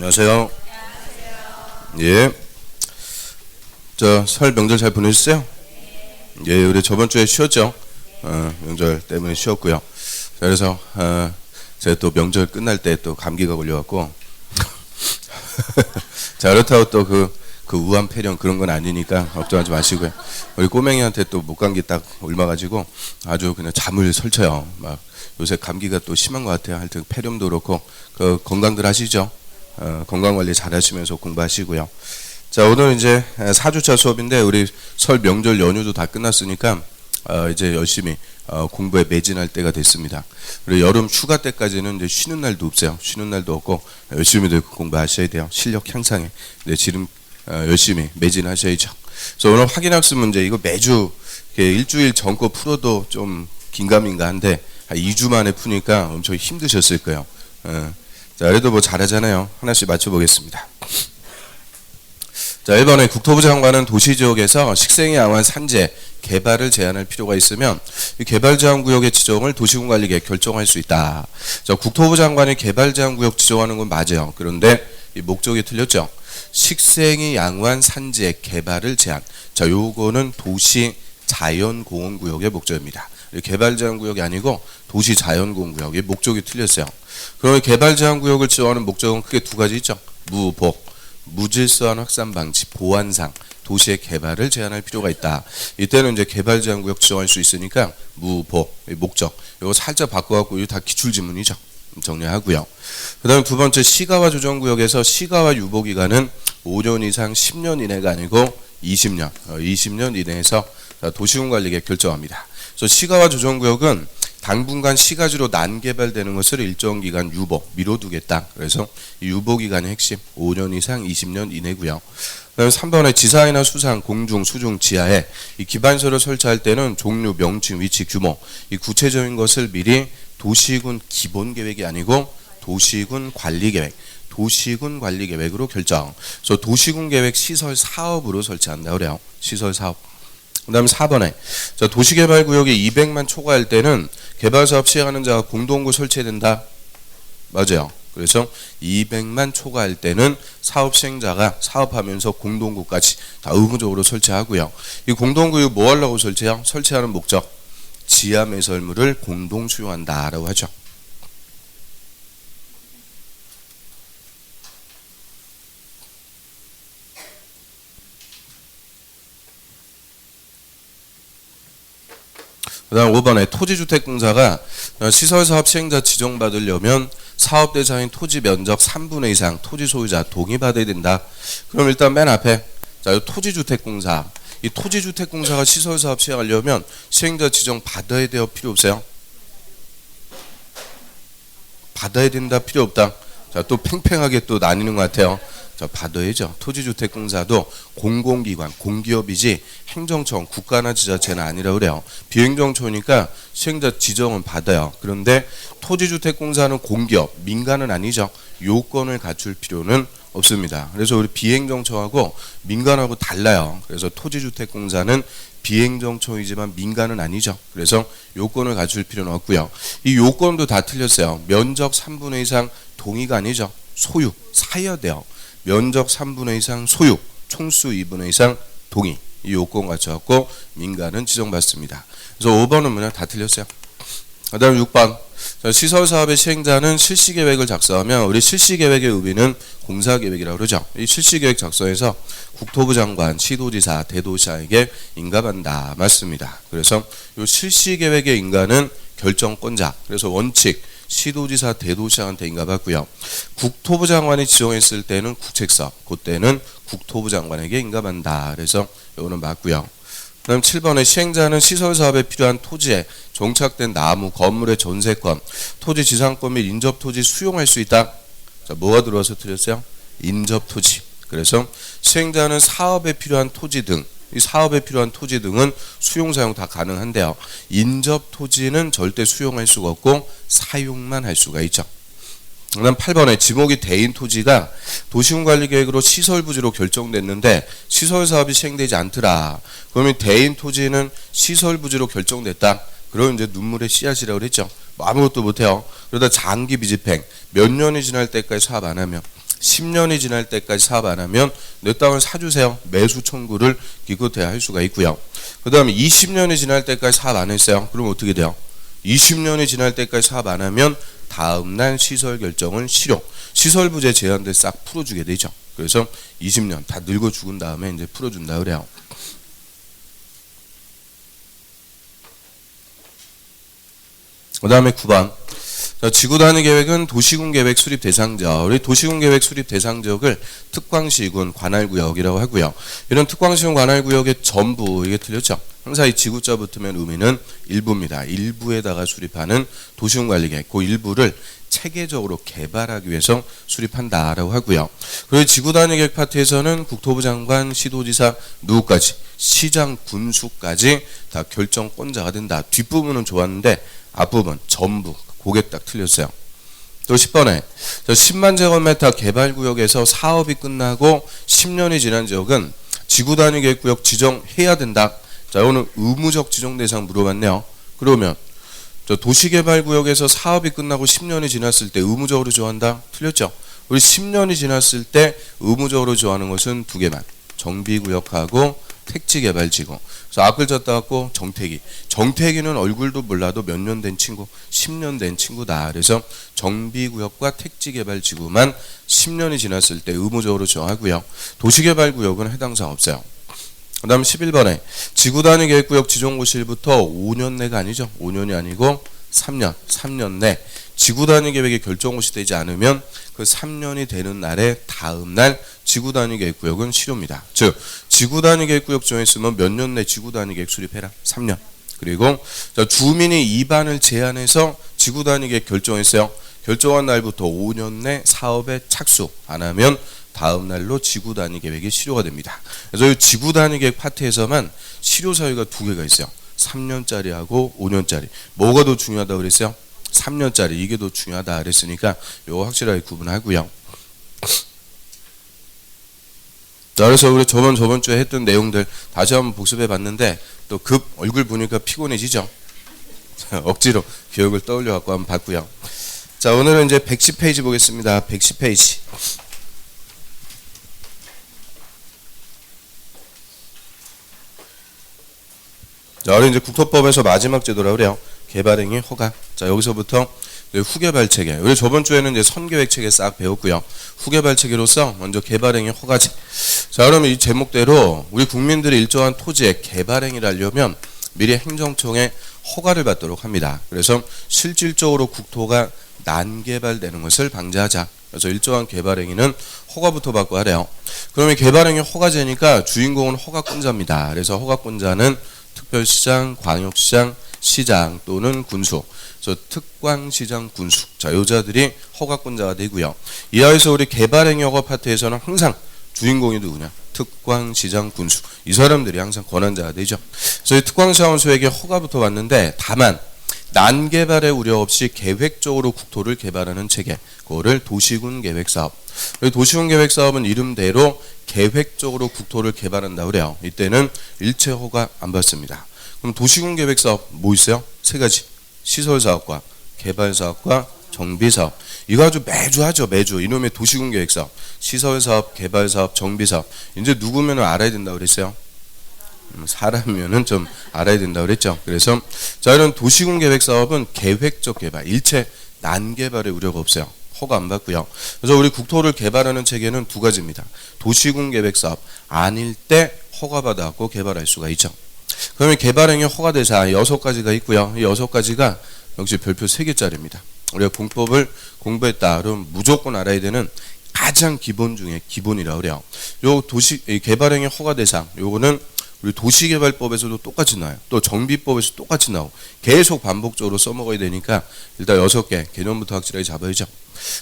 안녕하세요. 예. 설 명절 잘 보내셨어요? 예, 우리 저번 주에 쉬었죠? 명절 때문에 쉬었고요. 그래서 제가 또 명절 끝날 때 또 감기가 걸려갖고 자, 그렇다고 또 그 우한 폐렴 그런 건 아니니까 걱정하지 마시고요. 우리 꼬맹이한테 또 목감기 딱 옮아가지고 아주 그냥 잠을 설쳐요. 막 요새 감기가 또 심한 것 같아요. 하여튼 폐렴도 그렇고 건강들 하시죠? 건강 관리 잘 하시면서 공부하시고요. 자, 오늘 이제 4주차 수업인데 우리 설 명절 연휴도 다 끝났으니까 이제 열심히 공부에 매진할 때가 됐습니다. 우리 여름 휴가 때까지는 이제 쉬는 날도 없어요. 쉬는 날도 없고 열심히 공부하셔야 돼요. 실력 향상에. 네, 지금 열심히 매진하셔야죠. 그래서 오늘 확인학습 문제 이거 매주 일주일 전 거 풀어도 좀 긴가민가한데 한 2주 만에 푸니까 엄청 힘드셨을 거예요. 자, 그래도 뭐 잘하잖아요. 하나씩 맞춰보겠습니다. 자, 1번에 국토부 장관은 도시지역에서 식생의 양호한 산재 개발을 제한할 필요가 있으면 이 개발제한구역의 지정을 도시군관리계획 결정할 수 있다. 자, 국토부 장관이 개발제한구역 지정하는 건 맞아요. 그런데 이 목적이 틀렸죠. 식생이 양호한 산재 개발을 제한. 자, 요거는 도시 자연공원구역의 목적입니다. 개발제한구역이 아니고 도시자연공원구역의 목적이 틀렸어요. 그러면 개발제한구역을 지정하는 목적은 크게 두 가지 있죠. 무복, 무질서한 확산 방지, 보안상 도시의 개발을 제한할 필요가 있다. 이때는 이제 개발제한구역 지정할 수 있으니까 무복 목적 이거 살짝 바꿔갖고 이거 다 기출지문이죠. 정리하고요. 그 다음 두 번째 시가와 조정구역에서 시가와 유보기간은 5년 이상 10년 이내가 아니고 20년 이내에서 도시군관리계획 결정합니다. 그래서 시가와 조정구역은 당분간 시가지로 난개발되는 것을 일정 기간 유보, 미뤄두겠다. 그래서 이 유보기간의 핵심 5년 이상 20년 이내고요. 그다음에 3번에 지상이나 수상, 공중, 수중, 지하에 이 기반시설을 설치할 때는 종류, 명칭, 위치, 규모 이 구체적인 것을 미리 도시군 기본계획이 아니고 도시군 관리계획, 도시군 관리계획으로 결정. 그래서 도시군 계획 시설 사업으로 설치한다 그래요. 시설 사업. 그 다음에 4번에 자, 도시개발구역이 200만 초과할 때는 개발사업 시행하는 자가 공동구 설치해야 된다. 맞아요. 그래서 200만 초과할 때는 사업 시행자가 사업하면서 공동구까지 다 의무적으로 설치하고요. 이 공동구역 뭐 하려고 설치해요? 설치하는 목적 지하매설물을 공동 수용한다라고 하죠. 그 다음 5번에 토지주택공사가 시설사업 시행자 지정받으려면 사업 대상인 토지 면적 3분의 2 이상 토지 소유자 동의받아야 된다. 그럼 일단 맨 앞에 자, 토지주택공사 이 토지주택공사가 시설사업 시행하려면 시행자 지정 받아야 돼요? 필요 없어요? 받아야 된다? 필요 없다? 자, 또 팽팽하게 또 나뉘는 것 같아요. 자, 받아야죠. 토지주택공사도 공공기관, 공기업이지 행정청, 국가나 지자체는 아니라 그래요. 비행정처니까 시행자 지정은 받아요. 그런데 토지주택공사는 공기업, 민간은 아니죠. 요건을 갖출 필요는 없습니다. 그래서 우리 비행정처하고 민간하고 달라요. 그래서 토지주택공사는 비행정처이지만 민간은 아니죠. 그래서 요건을 갖출 필요는 없고요. 이 요건도 다 틀렸어요. 면적 3분의 2 이상 동의가 아니죠. 소유, 사야 돼요. 면적 3분의 2 이상 소유, 총수 2분의 2 이상 동의. 이 요건 갖춰갖고 민간은 지정받습니다. 그래서 5번은 뭐냐? 다 틀렸어요. 그 다음 6번. 시설사업의 시행자는 실시계획을 작성하면 우리 실시계획의 의미는 공사계획이라고 그러죠. 이 실시계획 작성에서 국토부 장관, 시도지사, 대도시장에게 인가받는다. 맞습니다. 그래서 이 실시계획의 인가는 결정권자. 그래서 원칙. 시도지사, 대도시장한테 인가받고요. 국토부 장관이 지정했을 때는 국책사업, 그때는 국토부 장관에게 인가받는다. 그래서 이거는 맞고요. 그다음 7번에 시행자는 시설사업에 필요한 토지에 정착된 나무, 건물의 전세권, 토지 지상권 및 인접토지 수용할 수 있다. 자, 뭐가 들어와서 틀렸어요? 인접토지. 그래서 시행자는 사업에 필요한 토지 등 이 사업에 필요한 토지 등은 수용 사용 다 가능한데요. 인접 토지는 절대 수용할 수가 없고 사용만 할 수가 있죠. 그다음 8번에 지목이 대인 토지가 도시군관리계획으로 시설부지로 결정됐는데 시설사업이 시행되지 않더라. 그러면 대인 토지는 시설부지로 결정됐다. 그럼 이제 눈물의 씨앗이라고 그랬죠. 아무것도 못해요. 그러다 장기 비집행 몇 년이 지날 때까지 사업 안 하면 10년이 지날 때까지 사업 안 하면 내 땅을 사주세요. 매수 청구를 기껏해야 할 수가 있고요. 그 다음에 20년이 지날 때까지 사업 안 했어요. 그럼 어떻게 돼요? 20년이 지날 때까지 사업 안 하면 다음날 시설 결정은 실효. 시설 부재 제한들 싹 풀어주게 되죠. 그래서 20년 다 늙어 죽은 다음에 이제 풀어준다 그래요. 그 다음에 9번. 지구단위 계획은 도시군 계획 수립 대상지역. 우리 도시군 계획 수립 대상지역을 특광시군 관할구역이라고 하고요. 이런 특광시군 관할구역의 전부, 이게 틀렸죠. 항상 이 지구자 붙으면 의미는 일부입니다. 일부에다가 수립하는 도시군 관리 계획. 그 일부를 체계적으로 개발하기 위해서 수립한다라고 하고요. 그리고 지구단위 계획 파트에서는 국토부 장관, 시도지사 누구까지, 시장, 군수까지 다 결정권자가 된다. 뒷부분은 좋았는데 앞부분 전부 그게 딱 틀렸어요. 또 10번에 10만 제곱미터 개발구역에서 사업이 끝나고 10년이 지난 지역은 지구단위 계획구역 지정해야 된다. 자, 이거는 의무적 지정 대상 물어봤네요. 그러면 도시개발구역에서 사업이 끝나고 10년이 지났을 때 의무적으로 지정한다? 틀렸죠. 우리 10년이 지났을 때 의무적으로 지정하는 것은 두 개만. 정비구역하고 택지개발지구. 그래서 앞글 졌다 갖고 정택이. 정택이는 얼굴도 몰라도 몇 년 된 친구, 10년 된 친구다. 그래서 정비구역과 택지개발지구만 10년이 지났을 때 의무적으로 정하고요. 도시개발구역은 해당 사항 없어요. 그 다음 11번에 지구단위 계획구역 지정고시일부터 5년 내가 아니죠. 5년이 아니고 3년 내 지구단위 계획이 결정고시 되지 않으면 그 3년이 되는 날에 다음 날 지구단위 계획구역은 실효입니다. 즉 지구단위 계획구역 정했으면 몇 년 내 지구단위 계획 수립해라? 3년. 그리고 주민이 입안을 제한해서 지구단위 계획 결정했어요. 결정한 날부터 5년 내 사업에 착수 안 하면 다음 날로 지구단위 계획이 실효가 됩니다. 그래서 이 지구단위 계획 파트에서만 실효 사유가 두 개가 있어요. 3년짜리하고 5년짜리. 뭐가 더 중요하다고 그랬어요? 3년짜리. 이게 더 중요하다 그랬으니까 이거 확실하게 구분하고요. 자, 그래서 우리 저번 주에 했던 내용들 다시 한번 복습해 봤는데 또 급 얼굴 보니까 피곤해지죠. 억지로 기억을 떠올려 갖고 한번 봤고요. 자, 오늘은 이제 110페이지 보겠습니다. 110페이지. 자, 우리 이제 국토법에서 마지막 제도라고 그래요. 개발행위 허가. 자, 여기서부터 후개발 체계. 우리 저번 주에는 이제 선계획 체계 싹 배웠고요. 후개발 체계로서 먼저 개발행위 허가제. 자, 그러면 이 제목대로 우리 국민들이 일정한 토지에 개발행위를 하려면 미리 행정청에 허가를 받도록 합니다. 그래서 실질적으로 국토가 난개발되는 것을 방지하자. 그래서 일정한 개발행위는 허가부터 받고 하래요. 그러면 개발행위 허가제니까 주인공은 허가권자입니다. 그래서 허가권자는 특별시장, 광역시장, 시장 또는 군수. 그래서 특광시장, 군수. 자, 여자들이 허가권자가 되고요. 이하에서 우리 개발행위 허가 파트에서는 항상 주인공이 누구냐? 특광시장, 군수. 이 사람들이 항상 권한자가 되죠. 그래서 이 특광시장수에게 허가부터 받는데 다만 난개발의 우려 없이 계획적으로 국토를 개발하는 체계. 그거를 도시군 계획사업. 도시군 계획사업은 이름대로 계획적으로 국토를 개발한다고 그래요. 이때는 일체 허가 안 받습니다. 그럼 도시군 계획사업 뭐 있어요? 세 가지. 시설사업과 개발사업과 정비사업. 이거 아주 매주 하죠. 매주. 이놈의 도시군 계획사업. 시설사업, 개발사업, 정비사업. 이제 누구면 알아야 된다고 그랬어요? 사람이면은 좀 알아야 된다고 그랬죠. 그래서 자, 이런 도시군 계획사업은 계획적 개발. 일체 난개발의 우려가 없어요. 허가 안 받고요. 그래서 우리 국토를 개발하는 체계는 두 가지입니다. 도시군 계획사업 아닐 때 허가받아갖고 개발할 수가 있죠. 그러면 개발행위 허가 대상 6가지가 있고요. 이 6가지가 역시 별표 3개짜리입니다. 우리가 공법을 공부했다 그러면 무조건 알아야 되는 가장 기본 중에 기본이라고 그래요. 요 개발행위 허가 대상 요거는 우리 도시개발법에서도 똑같이 나와요. 또 정비법에서 똑같이 나오고 계속 반복적으로 써먹어야 되니까 일단 6개 개념부터 확실하게 잡아야죠.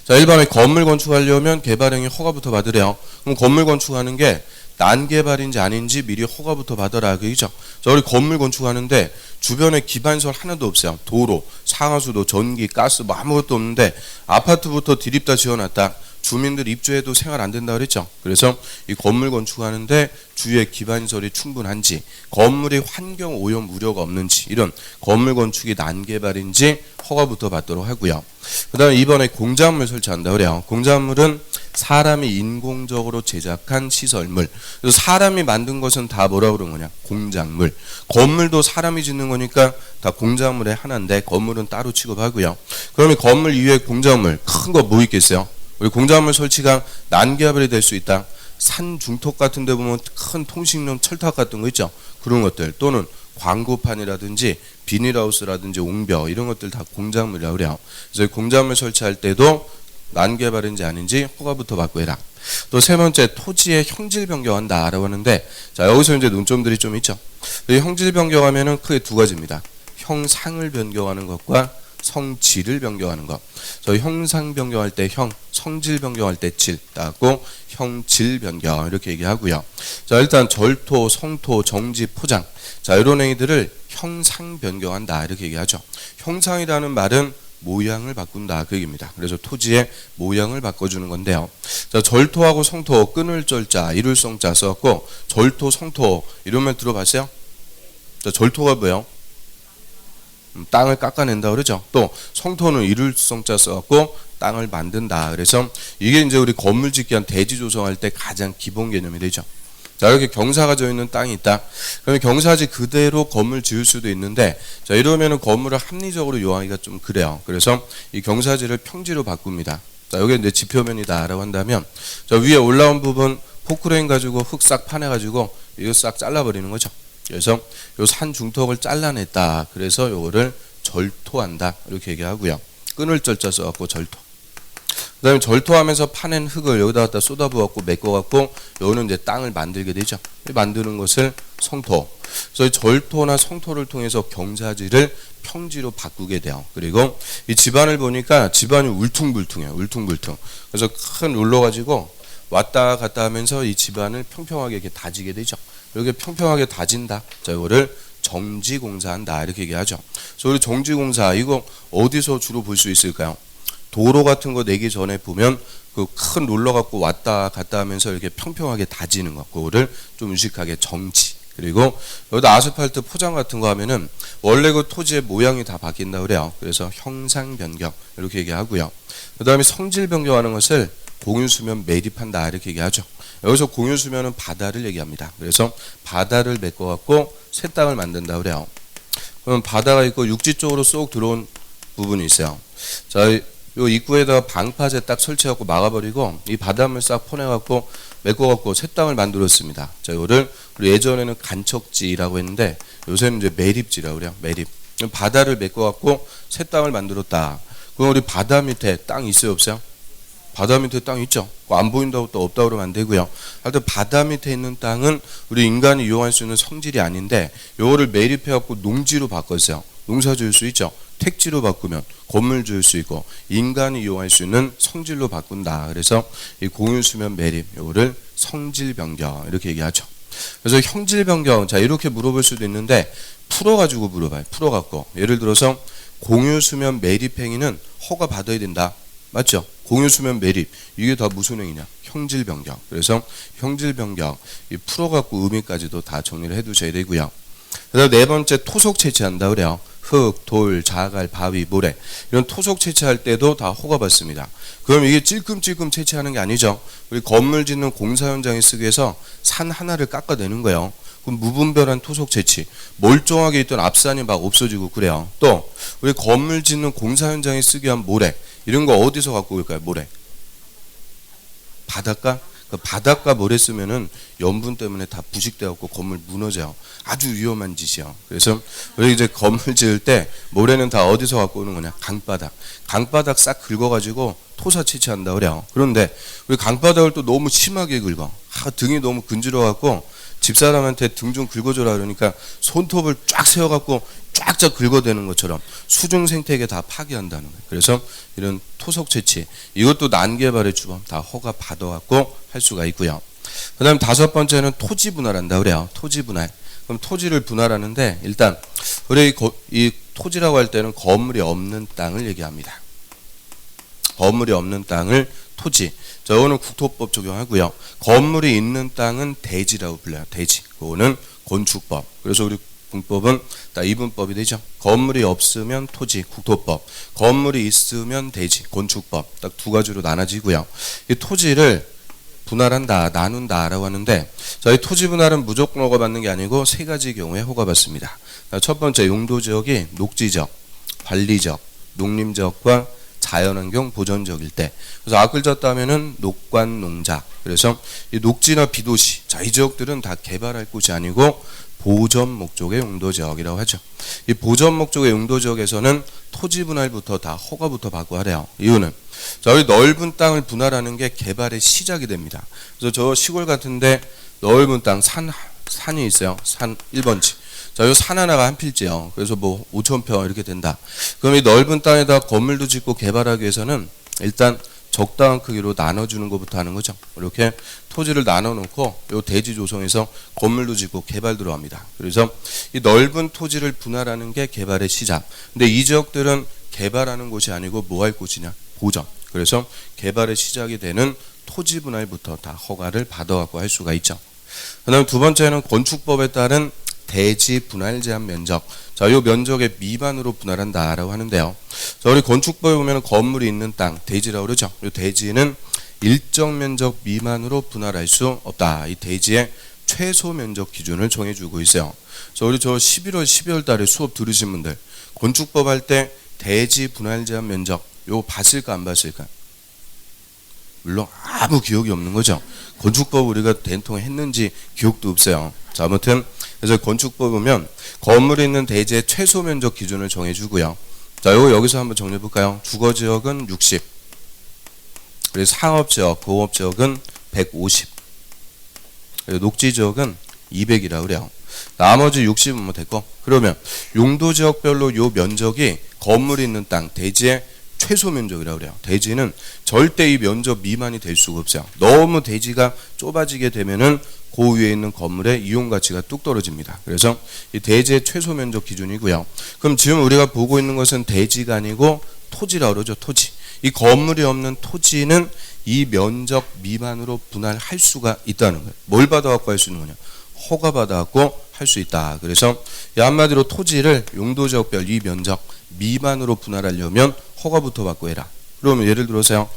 자, 1번에 건물 건축하려면 개발행위 허가부터 받으래요. 그럼 건물 건축하는 게 난개발인지 아닌지 미리 허가부터 받아라 그죠? 자, 우리 건물 건축하는데 주변에 기반시설 하나도 없어요. 도로, 상하수도, 전기, 가스 뭐 아무것도 없는데 아파트부터 디립다 지어놨다. 주민들 입주해도 생활 안 된다 그랬죠. 그래서 이 건물 건축하는데 주위에 기반시설이 충분한지, 건물이 환경 오염 우려가 없는지, 이런 건물 건축이 난개발인지 허가부터 받도록 하고요. 그 다음에 이번에 공작물 설치한다 그래요. 공작물은 사람이 인공적으로 제작한 시설물. 그래서 사람이 만든 것은 다 뭐라고 그러는 거냐? 공작물. 건물도 사람이 짓는 거니까 다 공작물의 하나인데 건물은 따로 취급하고요. 그러면 건물 이외에 공작물 큰 거 뭐 있겠어요? 우리 공작물 설치가 난개발이 될 수 있다. 산 중턱 같은 데 보면 큰 통신용 철탑 같은 거 있죠. 그런 것들, 또는 광고판이라든지 비닐하우스라든지 옹벽, 이런 것들 다 공작물이라고 그래요. 그래서 공작물 설치할 때도 난개발인지 아닌지 허가부터 받고 해라. 또 세 번째, 토지의 형질 변경한다라고 하는데, 자, 여기서 이제 논점들이 좀 있죠. 이 형질 변경하면은 크게 두 가지입니다. 형상을 변경하는 것과 성질을 변경하는 것. 저희 형상 변경할 때 형, 성질 변경할 때 질 따고 형질 변경 이렇게 얘기하고요. 자, 일단 절토, 성토, 정지, 포장. 자, 이런 행위들을 형상 변경한다 이렇게 얘기하죠. 형상이라는 말은 모양을 바꾼다 그 얘기입니다. 그래서 토지의 모양을 바꿔주는 건데요. 자, 절토하고 성토, 끊을 절자, 이룰 성자 써갖고 절토, 성토 이러면 들어봤어요? 자, 절토가 뭐예요? 땅을 깎아낸다 그러죠. 또 성토는 이룰 성자 써갖고 땅을 만든다. 그래서 이게 이제 우리 건물 짓기 위한 대지 조성할 때 가장 기본 개념이 되죠. 자, 이렇게 경사가 져 있는 땅이 있다. 그러면 경사지 그대로 건물 지을 수도 있는데, 자, 이러면은 건물을 합리적으로 요하기가 좀 그래요. 그래서 이 경사지를 평지로 바꿉니다. 자, 여기 이제 지표면이다라고 한다면, 자, 위에 올라온 부분 포크레인 가지고 흙 싹 파내가지고 이거 싹 잘라버리는 거죠. 그래서 요 산 중턱을 잘라냈다. 그래서 요거를 절토한다. 이렇게 얘기하고요. 끊을 절자 써갖고 절토. 그 다음에 절토하면서 파낸 흙을 여기다 갖다 쏟아부었고 메꿔갖고 요거는 이제 땅을 만들게 되죠. 만드는 것을 성토. 그래서 절토나 성토를 통해서 경사지를 평지로 바꾸게 돼요. 그리고 이 집안을 보니까 집안이 울퉁불퉁해요. 울퉁불퉁. 그래서 큰 롤러 가지고 왔다 갔다 하면서 이 집안을 평평하게 이렇게 다지게 되죠. 이렇게 평평하게 다진다. 자, 이거를 정지공사한다. 이렇게 얘기하죠. 그래서 우리 정지공사 이거 어디서 주로 볼 수 있을까요? 도로 같은 거 내기 전에 보면 그 큰 롤러 갖고 왔다 갔다 하면서 이렇게 평평하게 다지는 거. 그거를 좀 유식하게 정지. 그리고 여기다 아스팔트 포장 같은 거 하면은 원래 그 토지의 모양이 다 바뀐다 그래요. 그래서 형상 변경 이렇게 얘기하고요. 그 다음에 성질 변경하는 것을 공유수면 매립한다 이렇게 얘기하죠. 여기서 공유수면은 바다를 얘기합니다. 그래서 바다를 메꿔갖고 새 땅을 만든다 그래요. 그럼 바다가 있고 육지 쪽으로 쏙 들어온 부분이 있어요. 자, 요 입구에다가 방파제 딱 설치해갖고 막아버리고 이 바닷물 싹 퍼내갖고 메꿔갖고 새 땅을 만들었습니다. 자, 이거를 예전에는 간척지라고 했는데 요새는 이제 매립지라고 그래요. 매립. 바다를 메꿔갖고 새 땅을 만들었다. 그럼 우리 바다 밑에 땅 있어요, 없어요? 바다 밑에 땅 있죠. 안 보인다고 또 없다고 그러면 안 되고요. 하여튼 바다 밑에 있는 땅은 우리 인간이 이용할 수 있는 성질이 아닌데 요거를 매립해갖고 농지로 바꿨어요. 농사 지을 수 있죠. 택지로 바꾸면 건물 지을 수 있고 인간이 이용할 수 있는 성질로 바꾼다. 그래서 이 공유수면 매립 요거를 성질 변경 이렇게 얘기하죠. 그래서 형질 변경, 자, 이렇게 물어볼 수도 있는데 풀어가지고 물어봐요. 풀어갖고 예를 들어서 공유수면 매립 행위는 허가 받아야 된다. 맞죠? 공유수면 매립 이게 다 무슨 행위냐? 형질 변경. 그래서 형질 변경 이 풀어갖고 의미까지도 다 정리를 해두셔야 되고요. 그다음 네 번째 토속 채취한다 그래요. 흙, 돌, 자갈, 바위, 모래 이런 토속 채취할 때도 다 허가 받습니다. 그럼 이게 찔끔찔끔 채취하는 게 아니죠. 우리 건물 짓는 공사 현장에 쓰기 위해서 산 하나를 깎아내는 거예요. 그럼 무분별한 토속 채취, 멀쩡하게 있던 앞산이 막 없어지고 그래요. 또 우리 건물 짓는 공사 현장에 쓰기 위한 모래 이런 거 어디서 갖고 올까요? 모래 바닷가? 그 바닷가 모래 쓰면은 염분 때문에 다 부식되어갖고 건물 무너져요. 아주 위험한 짓이요. 그래서 우리 이제 건물 지을 때 모래는 다 어디서 갖고 오는 거냐? 강바닥. 강바닥 싹 긁어가지고 토사 채취한다 그래요. 그런데 우리 강바닥을 또 너무 심하게 긁어. 등이 너무 근질러갖고 집사람한테 등 좀 긁어줘라 그러니까 손톱을 쫙 세워갖고 쫙쫙 긁어대는 것처럼 수중 생태계 다 파괴한다는 거예요. 그래서 이런 토속 채취 이것도 난개발의 주범 다 허가 받아갖고 할 수가 있고요. 그 다음 다섯 번째는 토지 분할한다 그래요. 토지 분할. 그럼 토지를 분할하는데 일단 우리 이 토지라고 할 때는 건물이 없는 땅을 얘기합니다. 건물이 없는 땅을 토지. 자, 이거는 국토법 적용하고요. 건물이 있는 땅은 대지라고 불려요. 대지. 그거는 건축법. 그래서 우리 분법은 딱 이분법이 되죠. 건물이 없으면 토지, 국토법. 건물이 있으면 대지, 건축법. 딱 두 가지로 나눠지고요. 이 토지를 분할한다, 나눈다라고 하는데, 자, 이 토지 분할은 무조건 허가받는 게 아니고 세 가지 경우에 허가받습니다. 첫 번째, 용도지역이 녹지적, 관리적, 농림지역과 자연환경 보전지역일 때. 그래서 악을 졌다면은 녹관, 농작. 그래서 이 녹지나 비도시, 자, 이 지역들은 다 개발할 곳이 아니고 보전 목적의 용도지역이라고 하죠. 이 보전 목적의 용도지역에서는 토지 분할부터 다 허가부터 받고 하래요. 이유는, 자, 우리 넓은 땅을 분할하는 게 개발의 시작이 됩니다. 그래서 저 시골 같은데 넓은 땅, 산이 있어요. 산 1번지. 자, 이 산 하나가 한 필지요. 그래서 뭐 5,000평 이렇게 된다. 그럼 이 넓은 땅에다 건물도 짓고 개발하기 위해서는 일단 적당한 크기로 나눠주는 것부터 하는 거죠. 이렇게 토지를 나눠놓고 이 대지 조성해서 건물도 짓고 개발 들어갑니다. 그래서 이 넓은 토지를 분할하는 게 개발의 시작. 근데 이 지역들은 개발하는 곳이 아니고 뭐 할 곳이냐? 보전. 그래서 개발의 시작이 되는 토지 분할부터 다 허가를 받아갖고 할 수가 있죠. 그 다음 두 번째는 건축법에 따른 대지 분할 제한 면적. 자, 이 면적의 미만으로 분할한다라고 하는데요. 자, 우리 건축법에 보면 건물이 있는 땅, 대지라고 그러죠. 이 대지는 일정 면적 미만으로 분할할 수 없다. 이 대지의 최소 면적 기준을 정해주고 있어요. 자, 우리 저 11월, 12월 달에 수업 들으신 분들, 건축법 할 때 대지 분할 제한 면적, 요 봤을까 안 봤을까? 물론 아무 기억이 없는 거죠. 건축법 우리가 된통 했는지 기억도 없어요. 자, 아무튼 그래서 건축법 보면 건물이 있는 대지의 최소 면적 기준을 정해주고요. 자, 요거 여기서 한번 정리해 볼까요? 주거지역은 60, 그리고 상업지역, 공업지역은 150, 그리고 녹지지역은 200이라고 그래요. 나머지 60은 뭐 됐고, 그러면 용도지역별로 요 면적이 건물이 있는 땅, 대지의 최소 면적이라고 그래요. 대지는 절대 이 면적 미만이 될 수가 없어요. 너무 대지가 좁아지게 되면은 그 위에 있는 건물의 이용 가치가 뚝 떨어집니다. 그래서 이 대지의 최소 면적 기준이고요. 그럼 지금 우리가 보고 있는 것은 대지가 아니고 토지라고 그러죠. 토지. 이 건물이 없는 토지는 이 면적 미만으로 분할할 수가 있다는 거예요. 뭘 받아갖고 할 수 있는 거냐? 허가 받아갖고 할 수 있다. 그래서 한마디로 토지를 용도지역별 이 면적 미만으로 분할하려면 허가부터 받고 해라. 그러면 예를 들어서요,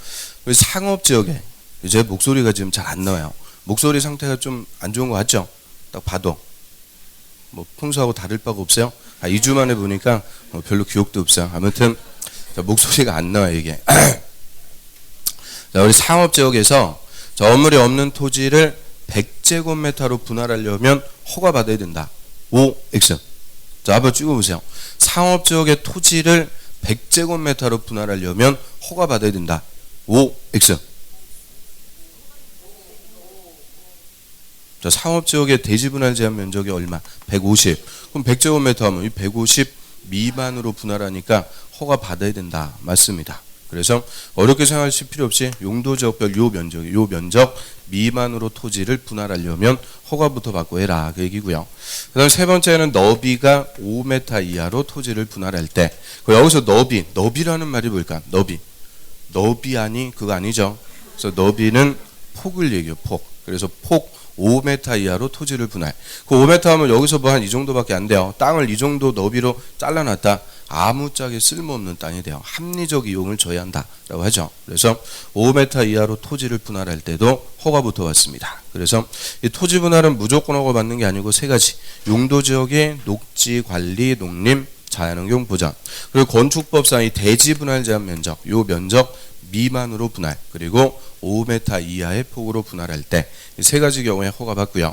상업지역에 이제 목소리가 지금 잘 안 나와요. 목소리 상태가 좀 안 좋은 거 같죠? 딱 봐도 뭐 평소하고 다를 바가 없어요. 2주 만에 보니까 별로 기억도 없어요. 아무튼 목소리가 안 나와요 이게. 자, 우리 상업지역에서 건물이 없는 토지를 100제곱미터로 분할하려면 허가 받아야 된다. OX. 자, 한번 찍어보세요. 상업지역의 토지를 100제곱미터로 분할하려면 허가 받아야 된다. OX. 자, 상업지역의 대지 분할 제한 면적이 얼마? 150. 그럼 100제곱미터 하면 이 150 미만으로 분할하니까 허가 받아야 된다. 맞습니다. 그래서 어렵게 생각하실 필요 없이 용도지역별 요 면적 미만으로 토지를 분할하려면 허가부터 받고 해라. 그 얘기고요. 그 다음 세 번째는 너비가 5m 이하로 토지를 분할할 때. 여기서 너비라는 말이 뭘까? 너비 아니 그거 아니죠. 그래서 너비는 폭을 얘기해요. 폭. 그래서 폭 5m 이하로 토지를 분할. 그 5m 하면 여기서 뭐 한 이 정도밖에 안 돼요. 땅을 이 정도 너비로 잘라놨다. 아무짝에 쓸모없는 땅이 돼요. 합리적 이용을 줘야 한다라고 하죠. 그래서 5m 이하로 토지를 분할할 때도 허가부터 받습니다. 그래서 이 토지 분할은 무조건 허가 받는 게 아니고 세 가지. 용도지역의 녹지 관리, 농림, 자연환경 보전. 그리고 건축법상 이 대지 분할 제한 면적, 요 면적 미만으로 분할, 그리고 5m 이하의 폭으로 분할할 때 이 세 가지 경우에 허가받고요.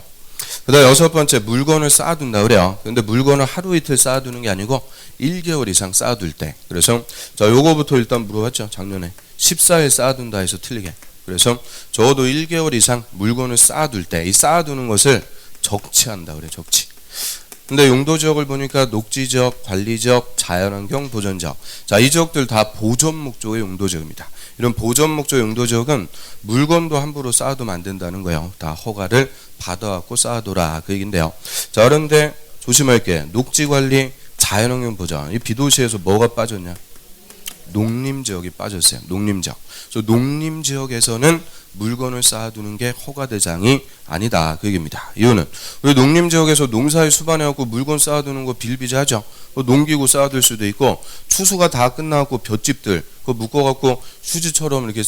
그 다음 여섯 번째, 물건을 쌓아둔다 그래요. 근데 물건을 하루 이틀 쌓아두는 게 아니고 1개월 이상 쌓아둘 때. 그래서 자, 요거부터 일단 물어봤죠. 작년에 14일 쌓아둔다 해서 틀리게. 그래서 적어도 1개월 이상 물건을 쌓아둘 때 이 쌓아두는 것을 적치한다 그래. 적치. 근데 용도지역을 보니까 녹지지역, 관리지역, 자연환경, 보전지역. 자, 이 지역들 다 보전 목적의 용도지역입니다. 이런 보전 목적 용도지역은 물건도 함부로 쌓아두면 안 된다는 거예요. 다 허가를 받아갖고 쌓아둬라 그 얘기인데요. 자, 그런데 조심할 게 녹지관리, 자연환경 보전. 이 비도시에서 뭐가 빠졌냐? 농림지역이 빠졌어요. 농림지역. 그래서 농림지역에서는 물건을 쌓아두는 게 허가 대상이 아니다. 그 얘기입니다. 이유는 우리 농림지역에서 농사에 수반해갖고 물건 쌓아두는 거 빌비재하죠. 농기구 쌓아둘 수도 있고 추수가 다 끝나갖고 볏짚들 그거 묶어갖고 휴지처럼 이렇게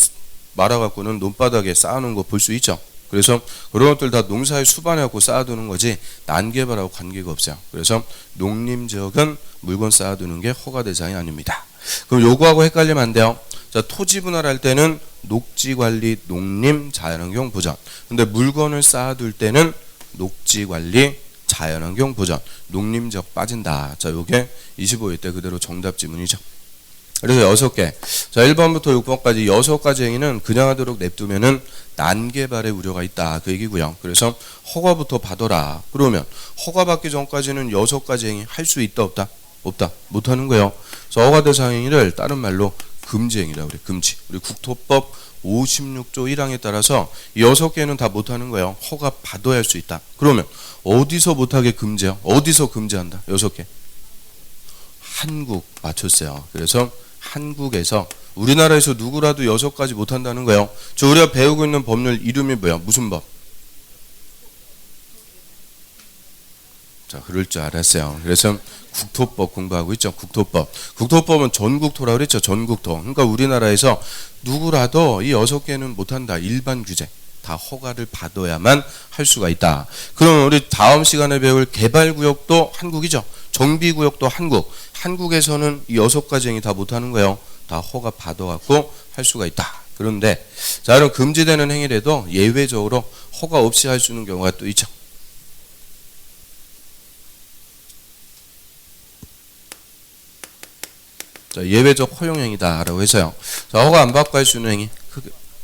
말아갖고는 논바닥에 쌓아놓은 거 볼 수 있죠. 그래서 그런 것들 다 농사에 수반해갖고 쌓아두는 거지 난개발하고 관계가 없어요. 그래서 농림지역은 물건 쌓아두는 게 허가 대상이 아닙니다. 그럼 요거하고 헷갈리면 안 돼요. 자, 토지 분할할 때는 녹지관리, 농림, 자연환경 보전. 근데 물건을 쌓아둘 때는 녹지관리, 자연환경 보전. 농림지역 빠진다. 자, 요게 25회 때 그대로 정답 지문이죠. 그래서 6개. 자, 1번부터 6번까지 6가지 행위는 그냥 하도록 냅두면은 난개발의 우려가 있다. 그 얘기고요. 그래서 허가부터 받아라. 그러면 허가 받기 전까지는 6가지 행위 할 수 있다 없다? 없다. 못하는 거예요. 그래서 허가 대상 행위를 다른 말로 금지 행위라고 그래. 금지. 우리 국토법 56조 1항에 따라서 6개는 다 못하는 거예요. 허가 받아야 할 수 있다. 그러면 어디서 못하게 금지해요? 어디서 금지한다? 6개. 한국 맞췄어요. 그래서 한국에서 우리나라에서 누구라도 6가지 못한다는 거예요. 저 우리가 배우고 있는 법률 이름이 뭐야? 무슨 법? 자, 그럴 줄 알았어요. 그래서 국토법 공부하고 있죠. 국토법. 국토법은 전국토라고 그랬죠. 전국토. 그러니까 우리나라에서 누구라도 이 6개는 못한다. 일반 규제. 다 허가를 받아야만 할 수가 있다. 그럼 우리 다음 시간에 배울 개발구역도 한국이죠. 정비구역도 한국. 한국에서는 이 6가지 행위 다 못하는 거예요. 다 허가 받아갖고 할 수가 있다. 그런데 자, 그럼 금지되는 행위라도 예외적으로 허가 없이 할 수 있는 경우가 또 있죠. 자, 예외적 허용행위다라고 해서요. 자, 허가 안 받고 할 수 있는 행위.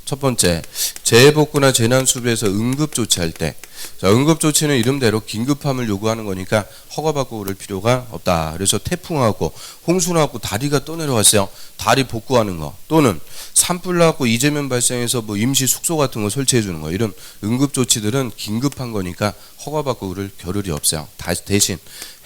첫 번째, 재해복구나 재난수비에서 응급조치할 때. 자, 응급조치는 이름대로 긴급함을 요구하는 거니까 허가받고 그럴 필요가 없다. 그래서 태풍하고 홍수나고 다리가 떠내려왔어요. 다리 복구하는 거. 또는 산불 나고 이재명 발생해서 뭐 임시 숙소 같은 거 설치해 주는 거. 이런 응급조치들은 긴급한 거니까 허가받고 그럴 겨를이 없어요. 대신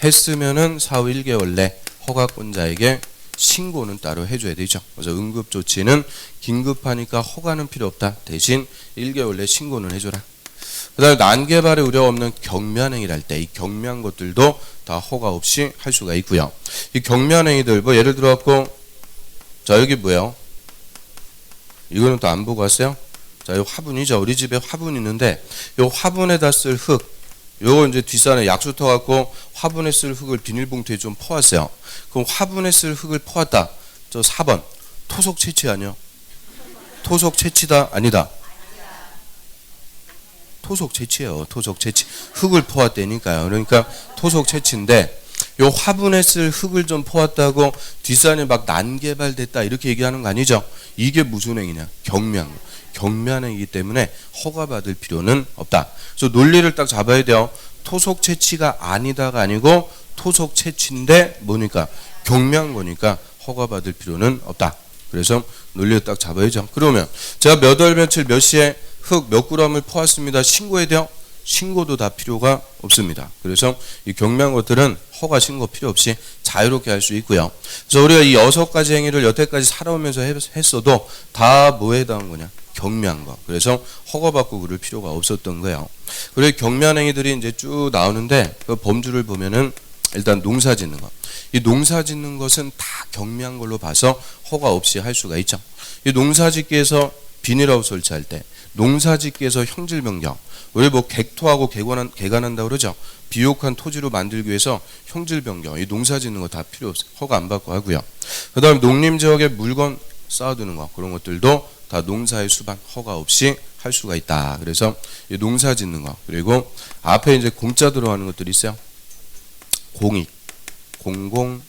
했으면은 사후 1개월 내 허가권자에게 신고는 따로 해줘야 되죠. 그래서 응급조치는 긴급하니까 허가는 필요 없다. 대신 1개월 내 신고는 해줘라. 그 다음에 난개발의 우려가 없는 경미행위를 할 때 이 경미한 것들도 다 허가 없이 할 수가 있고요. 이 경미행위들 뭐 예를 들어 갖고 자, 여기 뭐예요? 이거는 또 안 보고 왔어요? 자, 이 화분이죠. 우리 집에 화분 있는데 이 화분에다 쓸 흙 요거 이제 뒷산에 약수터 갖고 화분에 쓸 흙을 비닐봉투에 좀 퍼왔어요. 그럼 화분에 쓸 흙을 퍼왔다. 저 4번 토속 채취 아니요? 토속 채취다 아니다? 토속 채취예요. 토속 채취. 흙을 퍼왔다니까요. 그러니까 토속 채취인데 요 화분에 쓸 흙을 좀 퍼왔다고 뒷산에 막 난개발됐다 이렇게 얘기하는 거 아니죠? 이게 무슨 행위냐? 경미한 거. 경미한 행위이기 때문에 허가받을 필요는 없다. 그래서 논리를 딱 잡아야 돼요. 토속 채취가 아니다가 아니고 토속 채취인데 뭐니까 경미한 거니까 허가받을 필요는 없다. 그래서 논리를 딱 잡아야죠. 그러면 제가 몇 월 며칠 몇 시에 흙 몇 그램을 퍼왔습니다. 신고해야 돼요? 신고도 다 필요가 없습니다. 그래서 이 경미한 것들은 허가 신고 필요 없이 자유롭게 할 수 있고요. 그래서 우리가 이 6가지 행위를 여태까지 살아오면서 했어도 다 뭐에 해당한 거냐? 경미한 거. 그래서 허가받고 그럴 필요가 없었던 거예요. 그리고 경미한 행위들이 이제 쭉 나오는데 그 범주를 보면은 일단 농사 짓는 거. 이 농사 짓는 것은 다 경미한 걸로 봐서 허가 없이 할 수가 있죠. 이 농사 짓기에서 비닐하우스 설치할 때, 농사 짓기에서 형질 변경. 우리 뭐 객토하고 개간한다고 그러죠. 비옥한 토지로 만들기 위해서 형질 변경. 이 농사 짓는 거 다 필요 없어요. 허가 안 받고 하고요. 그다음 농림 지역에 물건 쌓아두는 거. 그런 것들도 다 농사의 수반 허가 없이 할 수가 있다. 그래서 이 농사 짓는 거. 그리고 앞에 이제 공짜 들어가는 것들이 있어요. 공익, 공공,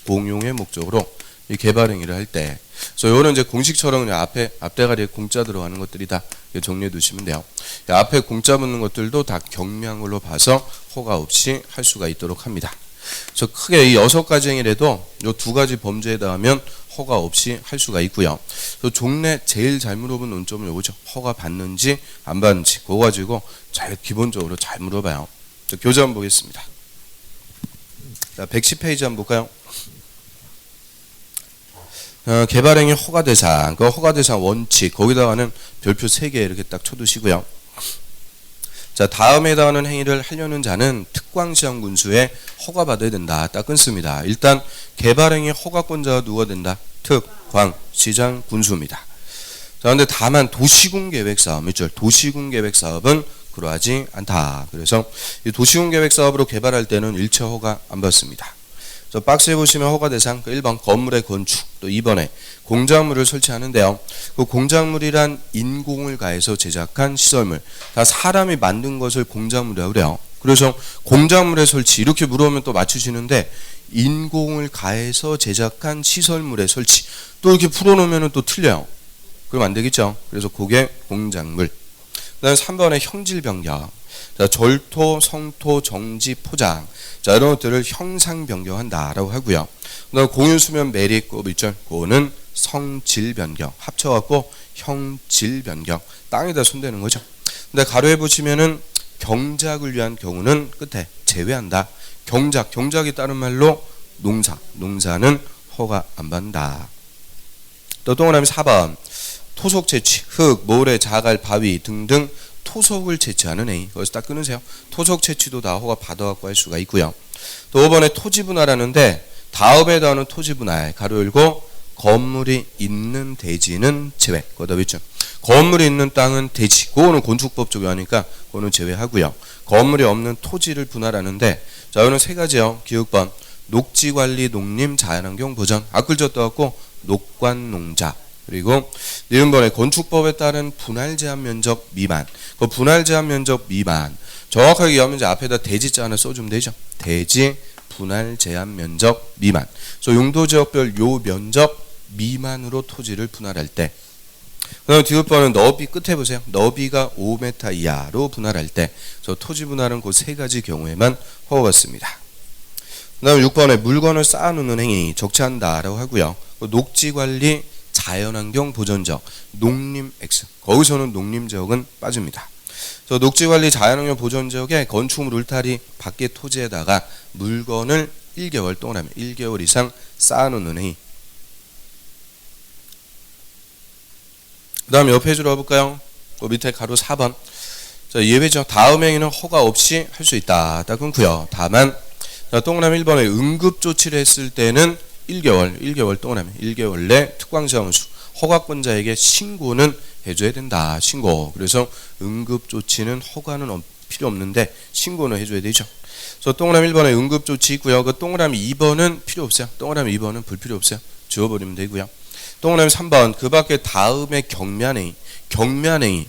공용의 목적으로 이 개발 행위를 할 때, 그래서 이거는 이제 공식처럼 그냥 앞대가리에 공짜 들어가는 것들이다. 정리해 두시면 돼요. 앞에 공짜 붙는 것들도 다 경미한 걸로 봐서 허가 없이 할 수가 있도록 합니다. 그래서 크게 이 6가지 행위라도 이 2가지 범죄에 해당하면 허가 없이 할 수가 있고요. 또 종래 제일 잘 물어본 논점은 이거죠. 허가 받는지 안 받는지 그거 가지고 잘 기본적으로 잘 물어봐요. 교재 한번 보겠습니다. 자, 110페이지 한번 볼까요? 개발행위 허가대상, 그 허가대상 원칙, 거기다가는 별표 3개 이렇게 딱 쳐두시고요. 자, 다음에 해당하는 행위를 하려는 자는 특광시장 군수에 허가받아야 된다. 딱 끊습니다. 일단 개발행위 허가권자가 누가 된다? 특광시장 군수입니다. 자, 근데 다만 도시군계획사업, 밑줄 도시군계획사업은 그러하지 않다. 그래서 이 도시군계획사업으로 개발할 때는 일체 허가 안 받습니다. 저 박스에 보시면 허가 대상 1번 건물의 건축, 또 2번에 공작물을 설치하는데요. 그 공작물이란 인공을 가해서 제작한 시설물, 다 사람이 만든 것을 공작물이라고 그래요. 그래서 공작물의 설치 이렇게 물어보면 또 맞추시는데 인공을 가해서 제작한 시설물의 설치 또 이렇게 풀어놓으면 또 틀려요. 그럼 안 되겠죠. 그래서 그게 공작물. 그다음에 3번에 형질 변경. 자, 절토, 성토, 정지, 포장. 자, 이런 것들을 형상 변경한다라고 하고요. 그다음 공유 수면 매립 있죠. 그거는 성질 변경. 합쳐갖고 형질 변경. 땅에다 손대는 거죠. 근데 가로에 보시면은 경작을 위한 경우는 끝에 제외한다. 경작이 다른 말로 농사는 허가 안 받는다. 또 동그라미 4번. 토속 채취, 흙, 모래, 자갈, 바위 등등 토속을 채취하는 행위. 거기서 딱 끊으세요. 토속 채취도 다 허가 받아갖고 할 수가 있고요. 또 5번에 토지 분할하는데 다음에 나오는 토지 분할 가로 열고 건물이 있는 대지는 제외. 거기다 있죠. 건물이 있는 땅은 대지. 그거는 건축법 적용하니까 그거는 제외하고요. 건물이 없는 토지를 분할하는데 자, 이거는 세 가지요. 기억번 녹지관리, 농림, 자연환경 보전. 앞글자 떠갖고 녹관농자. 그리고 니은번에 건축법에 따른 분할 제한 면적 미만. 그 분할 제한 면적 미만. 정확하게 얘기하면 이제 앞에다 대지자 하나 써주면 되죠. 대지 분할 제한 면적 미만. 그래서 용도 지역별 요 면적 미만으로 토지를 분할할 때. 그다음 디귿번은 너비 끝에 보세요. 너비가 5m 이하로 분할할 때. 그래서 토지 분할은 그 세 가지 경우에만 허가받습니다. 그다음 6번에 물건을 쌓아놓는 행위 적시한다라고 하고요. 녹지관리 자연환경 보전지역, 농림 X. 거기서는 농림지역은 빠집니다. 그래서 녹지관리 자연환경 보전지역에 건축물 울타리 밖의 토지에다가 물건을 1개월 동안 1개월 이상 쌓아놓는 행위. 그 다음 옆에 줄어 볼까요? 그 밑에 가로 4번. 자, 예외죠. 다음 행위는 허가 없이 할 수 있다. 딱 끊고요. 다만 동그라미 1번에 응급조치를 했을 때는 1개월 동안 1개월 내 특광시장수 허가권자에게 신고는 해줘야 된다. 신고. 그래서 응급조치는 허가는 필요 없는데 신고는 해줘야 되죠. 그래서 동그라미 1번에 응급조치 있고요. 그 동그라미 2번은 필요 없어요. 동그라미 2번은 불필요 없어요. 지워버리면 되고요. 동그라미 3번 그 밖에 다음에 경미행위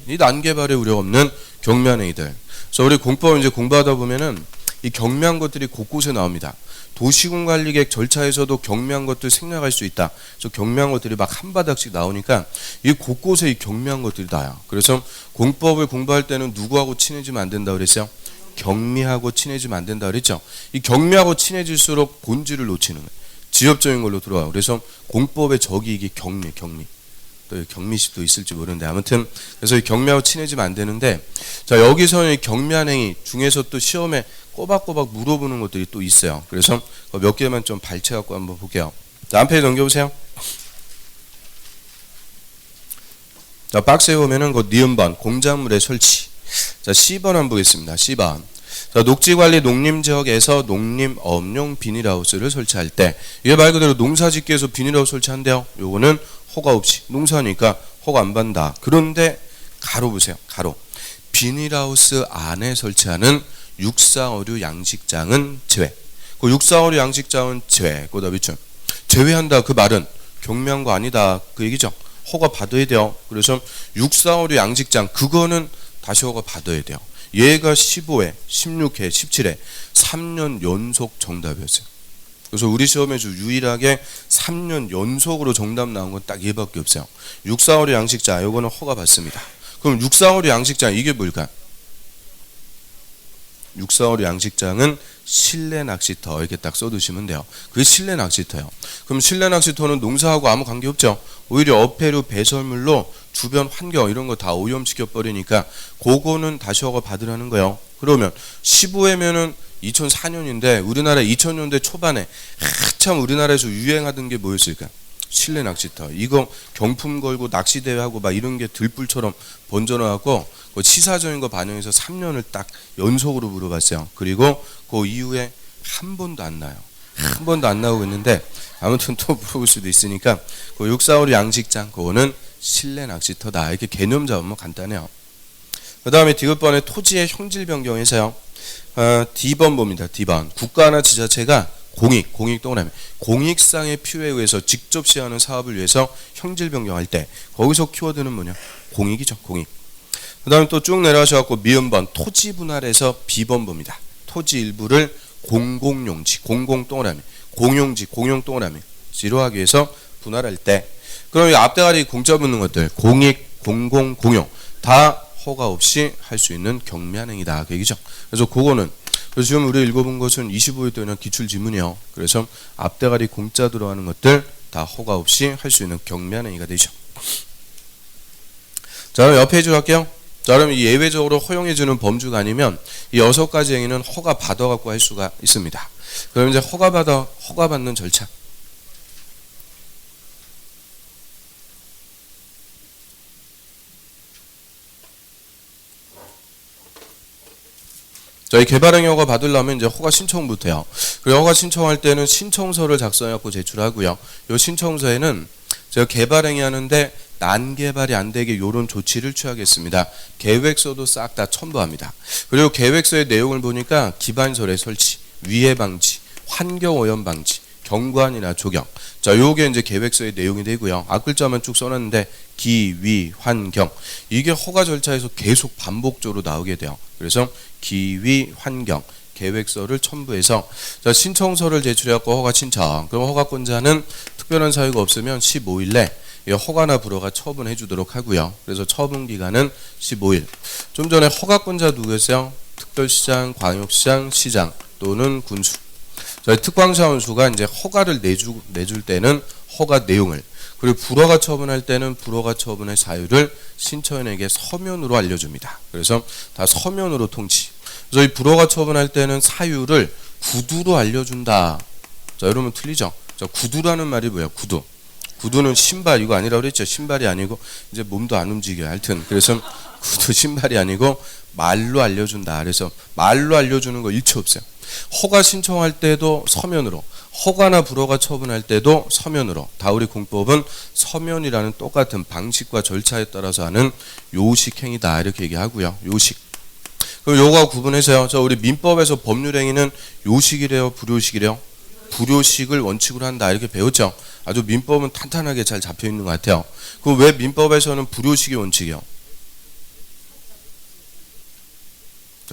이 난개발에 우려 없는 경미행위들. 그래서 우리 공법 이제 공부하다 보면은 이 경미한 것들이 곳곳에 나옵니다. 도시군관리계획 절차에서도 경미한 것들 생략할 수 있다. 그래서 경미한 것들이 막 한 바닥씩 나오니까 이 곳곳에 이 경미한 것들이 나요. 그래서 공법을 공부할 때는 누구하고 친해지면 안 된다 그랬어요? 경미하고 친해지면 안 된다 그랬죠? 이 경미하고 친해질수록 본질을 놓치는 거예요. 지엽적인 걸로 들어와요. 그래서 공법의 적이 이게 경미. 또 경미식도 있을지 모르는데 아무튼 그래서 이 경미하고 친해지면 안 되는데 자, 여기서는 이 경미한 행위 중에서 또 시험에 꼬박꼬박 물어보는 것들이 또 있어요. 그래서 몇 개만 좀 발췌갖고 한번 볼게요. 자, 한 페이지 넘겨보세요. 자, 박스에 보면은 그 니은번 공작물의 설치. 자, C번 한번 보겠습니다. C번. 자, 녹지관리 농림지역에서 농림업용 비닐하우스를 설치할 때 이게 말 그대로 농사짓기에서 비닐하우스 설치한대요. 요거는 허가 없이 농사니까 허가 안 받는다. 그런데 가로 보세요. 가로. 비닐하우스 안에 설치하는 육사어류 양식장은 제외. 그 육사어류 양식장은 제외. 그다음 있죠. 제외한다. 그 말은 경미한 거 아니다. 그 얘기죠. 허가 받아야 돼요. 그래서 육사어류 양식장 그거는 다시 허가 받아야 돼요. 얘가 15회, 16회, 17회 3년 연속 정답이었어요. 그래서 우리 시험에서 유일하게 3년 연속으로 정답 나온 건 딱 얘밖에 없어요. 육사어류 양식장 요거는 허가 받습니다. 그럼 육사어류 양식장 이게 뭘까? 육사어류 양식장은 실내 낚시터 이렇게 딱 써두시면 돼요. 그게 실내 낚시터예요. 그럼 실내 낚시터는 농사하고 아무 관계 없죠. 오히려 어패류 배설물로 주변 환경 이런 거 다 오염시켜 버리니까 그거는 다시 허가 받으라는 거예요. 그러면 15회면은 2004년인데 우리나라 2000년대 초반에 한참 우리나라에서 유행하던 게 뭐였을까? 실내 낚시터. 이거 경품 걸고 낚시 대회 하고 막 이런 게 들불처럼 번져나가고 그 시사적인 거 반영해서 3년을 딱 연속으로 물어봤어요. 그리고 그 이후에 한 번도 안 나요. 한 번도 안 나오고 있는데 아무튼 또 물어볼 수도 있으니까 그 645 양식장 그거는 실내 낚시터다. 이렇게 개념 잡으면 간단해요. 그 다음에 디귿번에 토지의 형질 변경에서요. D번 봅니다. D번. 국가나 지자체가 공익 동그라미. 공익상의 필요에 의해서 직접 시행하는 사업을 위해서 형질 변경할 때 거기서 키워드는 뭐냐? 공익이죠. 공익. 그 다음에 또 쭉 내려가셔갖고 미음번 토지 분할해서 B번 봅니다. 토지 일부를 공공용지, 공공 동그라미, 공용지, 공용 동그라미 지로 하기 위해서 분할할 때 그럼 이 앞대가리 공짜 붙는 것들 공익, 공공, 공용 다 허가 없이 할 수 있는 경미한 행위다 그 얘기죠. 그래서 그거는 그래서 지금 우리 읽어본 것은 25일 동안 기출지문이요. 그래서 앞대가리 공짜 들어가는 것들 다 허가 없이 할 수 있는 경미한 행위가 되죠. 자 그럼 옆에 해주 할게요. 자 그럼 이 예외적으로 허용해주는 범주가 아니면 이 6가지 행위는 허가 받아갖고 할 수가 있습니다. 그럼 이제 허가받는 절차. 저희 개발행위 허가 받으려면 이제 허가 신청부터 해요. 그리고 허가 신청할 때는 신청서를 작성해갖고 제출하고요. 이 신청서에는 제가 개발행위 하는데 난개발이 안 되게 이런 조치를 취하겠습니다. 계획서도 싹 다 첨부합니다. 그리고 계획서의 내용을 보니까 기반설의 설치, 위해 방지, 환경오염 방지, 경관이나 조경. 자, 요게 이제 계획서의 내용이 되고요. 앞글자만 쭉 써놨는데 기, 위, 환경. 이게 허가 절차에서 계속 반복적으로 나오게 돼요. 그래서 기, 위, 환경. 계획서를 첨부해서 자, 신청서를 제출해갖고 허가 신청. 그럼 허가권자는 특별한 사유가 없으면 15일 내 허가나 불허가 처분해 주도록 하고요. 그래서 처분 기간은 15일. 좀 전에 허가권자 누구였어요? 특별시장, 광역시장, 시장 또는 군수. 저희 특광사원수가 이제 허가를 내줄 때는 허가 내용을 그리고 불허가 처분할 때는 불허가 처분의 사유를 신청인에게 서면으로 알려줍니다. 그래서 다 서면으로 통지. 그래서 이 불허가 처분할 때는 사유를 구두로 알려준다. 자, 여러분 틀리죠? 자, 구두라는 말이 뭐예요? 구두. 구두는 신발 이거 아니라고 그랬죠. 신발이 아니고 이제 몸도 안 움직여요. 하여튼 그래서 구두 신발이 아니고 말로 알려준다. 그래서 말로 알려주는 거 일체 없어요. 허가 신청할 때도 서면으로, 허가나 불허가 처분할 때도 서면으로. 다 우리 공법은 서면이라는 똑같은 방식과 절차에 따라서 하는 요식행위다 이렇게 얘기하고요. 요식. 그럼 요거와 구분해서요. 저 우리 민법에서 법률행위는 요식이래요, 불요식이래요? 불요식을 원칙으로 한다 이렇게 배웠죠. 아주 민법은 탄탄하게 잘 잡혀 있는 것 같아요. 그럼 왜 민법에서는 불요식이 원칙이요?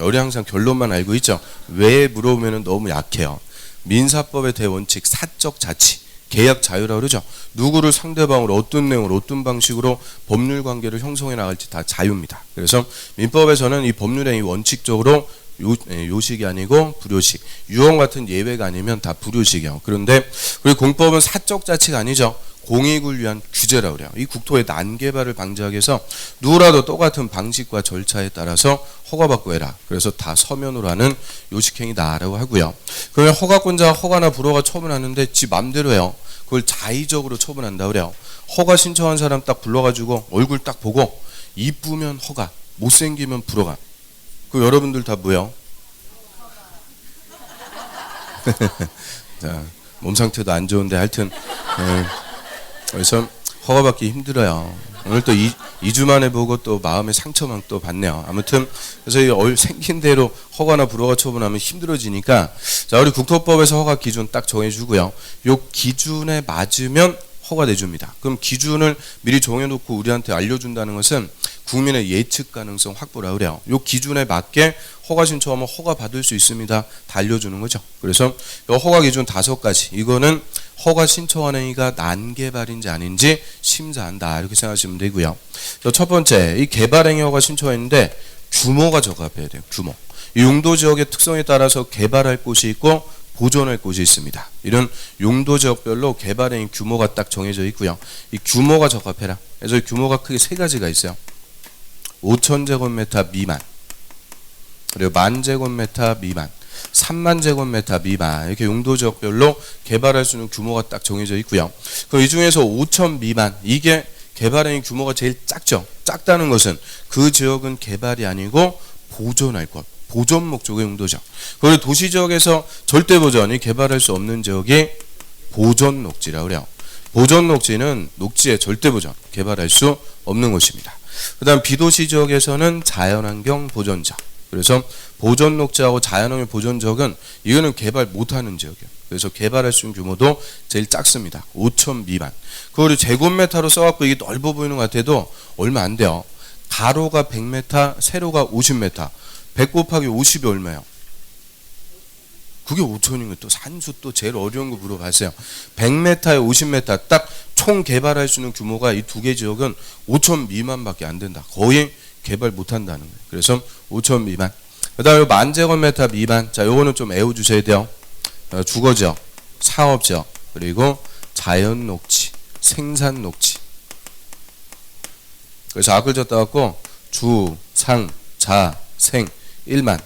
우리 항상 결론만 알고 있죠. 왜 물어보면 너무 약해요. 민사법의 대원칙 사적 자치 계약 자유라고 그러죠. 누구를 상대방으로 어떤 내용으로 어떤 방식으로 법률 관계를 형성해 나갈지 다 자유입니다. 그래서 민법에서는 이 법률행위 원칙적으로 요식이 아니고 불요식, 유언 같은 예외가 아니면 다 불요식이에요. 그런데 우리 공법은 사적 자치가 아니죠. 공익을 위한 규제라고 그래요. 이 국토의 난개발을 방지하기 위해서 누구라도 똑같은 방식과 절차에 따라서 허가받고 해라. 그래서 다 서면으로 하는 요식행위다라고 하고요. 그러면 허가권자가 허가나 불허가 처분하는데 지 맘대로 해요. 그걸 자의적으로 처분한다 그래요. 허가 신청한 사람 딱 불러가지고 얼굴 딱 보고 이쁘면 허가, 못생기면 불허가. 그 여러분들 다 뭐요? 자, 몸 상태도 안 좋은데 하여튼 그래서 허가받기 힘들어요. 오늘 또 2주 만에 보고 또 마음의 상처만 또 받네요. 아무튼 그래서 이 생긴 대로 허가나 불허가 처분하면 힘들어지니까 자 우리 국토법에서 허가 기준 딱 정해주고요. 요 기준에 맞으면 허가 내줍니다. 그럼 기준을 미리 정해놓고 우리한테 알려준다는 것은 국민의 예측 가능성 확보라 그래요. 요 기준에 맞게 허가 신청하면 허가 받을 수 있습니다. 다 알려주는 거죠. 그래서 요 허가 기준 5가지 이거는 허가 신청한 행위가 난개발인지 아닌지 심사한다 이렇게 생각하시면 되고요. 첫 번째 이 개발행위 허가 신청했는데 규모가 적합해야 돼요. 규모. 이 용도 지역의 특성에 따라서 개발할 곳이 있고 보존할 곳이 있습니다. 이런 용도 지역별로 개발행위 규모가 딱 정해져 있고요. 이 규모가 적합해라. 그래서 규모가 크게 3가지가 있어요. 5,000제곱미터 미만 그리고 10,000제곱미터 미만. 3만 제곱미터 미만 이렇게 용도 지역별로 개발할 수 있는 규모가 딱 정해져 있고요. 그럼 이 중에서 5천 미만 이게 개발행위 규모가 제일 작죠. 작다는 것은 그 지역은 개발이 아니고 보존할 것, 보존 목적의 용도죠. 그리고 도시 지역에서 절대 보전이 개발할 수 없는 지역이 보존 녹지라고 그래요. 보존 녹지는 녹지의 절대 보전, 개발할 수 없는 곳입니다. 그 다음 비도시 지역에서는 자연환경 보존 지역. 그래서 보존 녹지하고 자연환경 보존 지역은 이거는 개발 못하는 지역이에요. 그래서 개발할 수 있는 규모도 제일 작습니다. 5천 미만. 그거를 제곱미터로 써갖고 이게 넓어 보이는 것 같아도 얼마 안 돼요. 가로가 100m, 세로가 50m. 100 곱하기 50이 얼마예요? 그게 5천인 거예요. 또 산수 또 제일 어려운 거 물어봤어요. 100m에 50m 딱 총 개발할 수 있는 규모가 이 두 개 지역은 5천 미만밖에 안 된다. 거의 개발 못 한다는 거예요. 그래서 5천 미만. 그다음에 만 제곱미터 미만. 자, 요거는 좀 외워 주셔야 돼요. 주거 지역, 사업 지역, 그리고 자연 녹지, 생산 녹지. 그래서 악을 졌다 갖고 주, 상, 자, 생, 일만.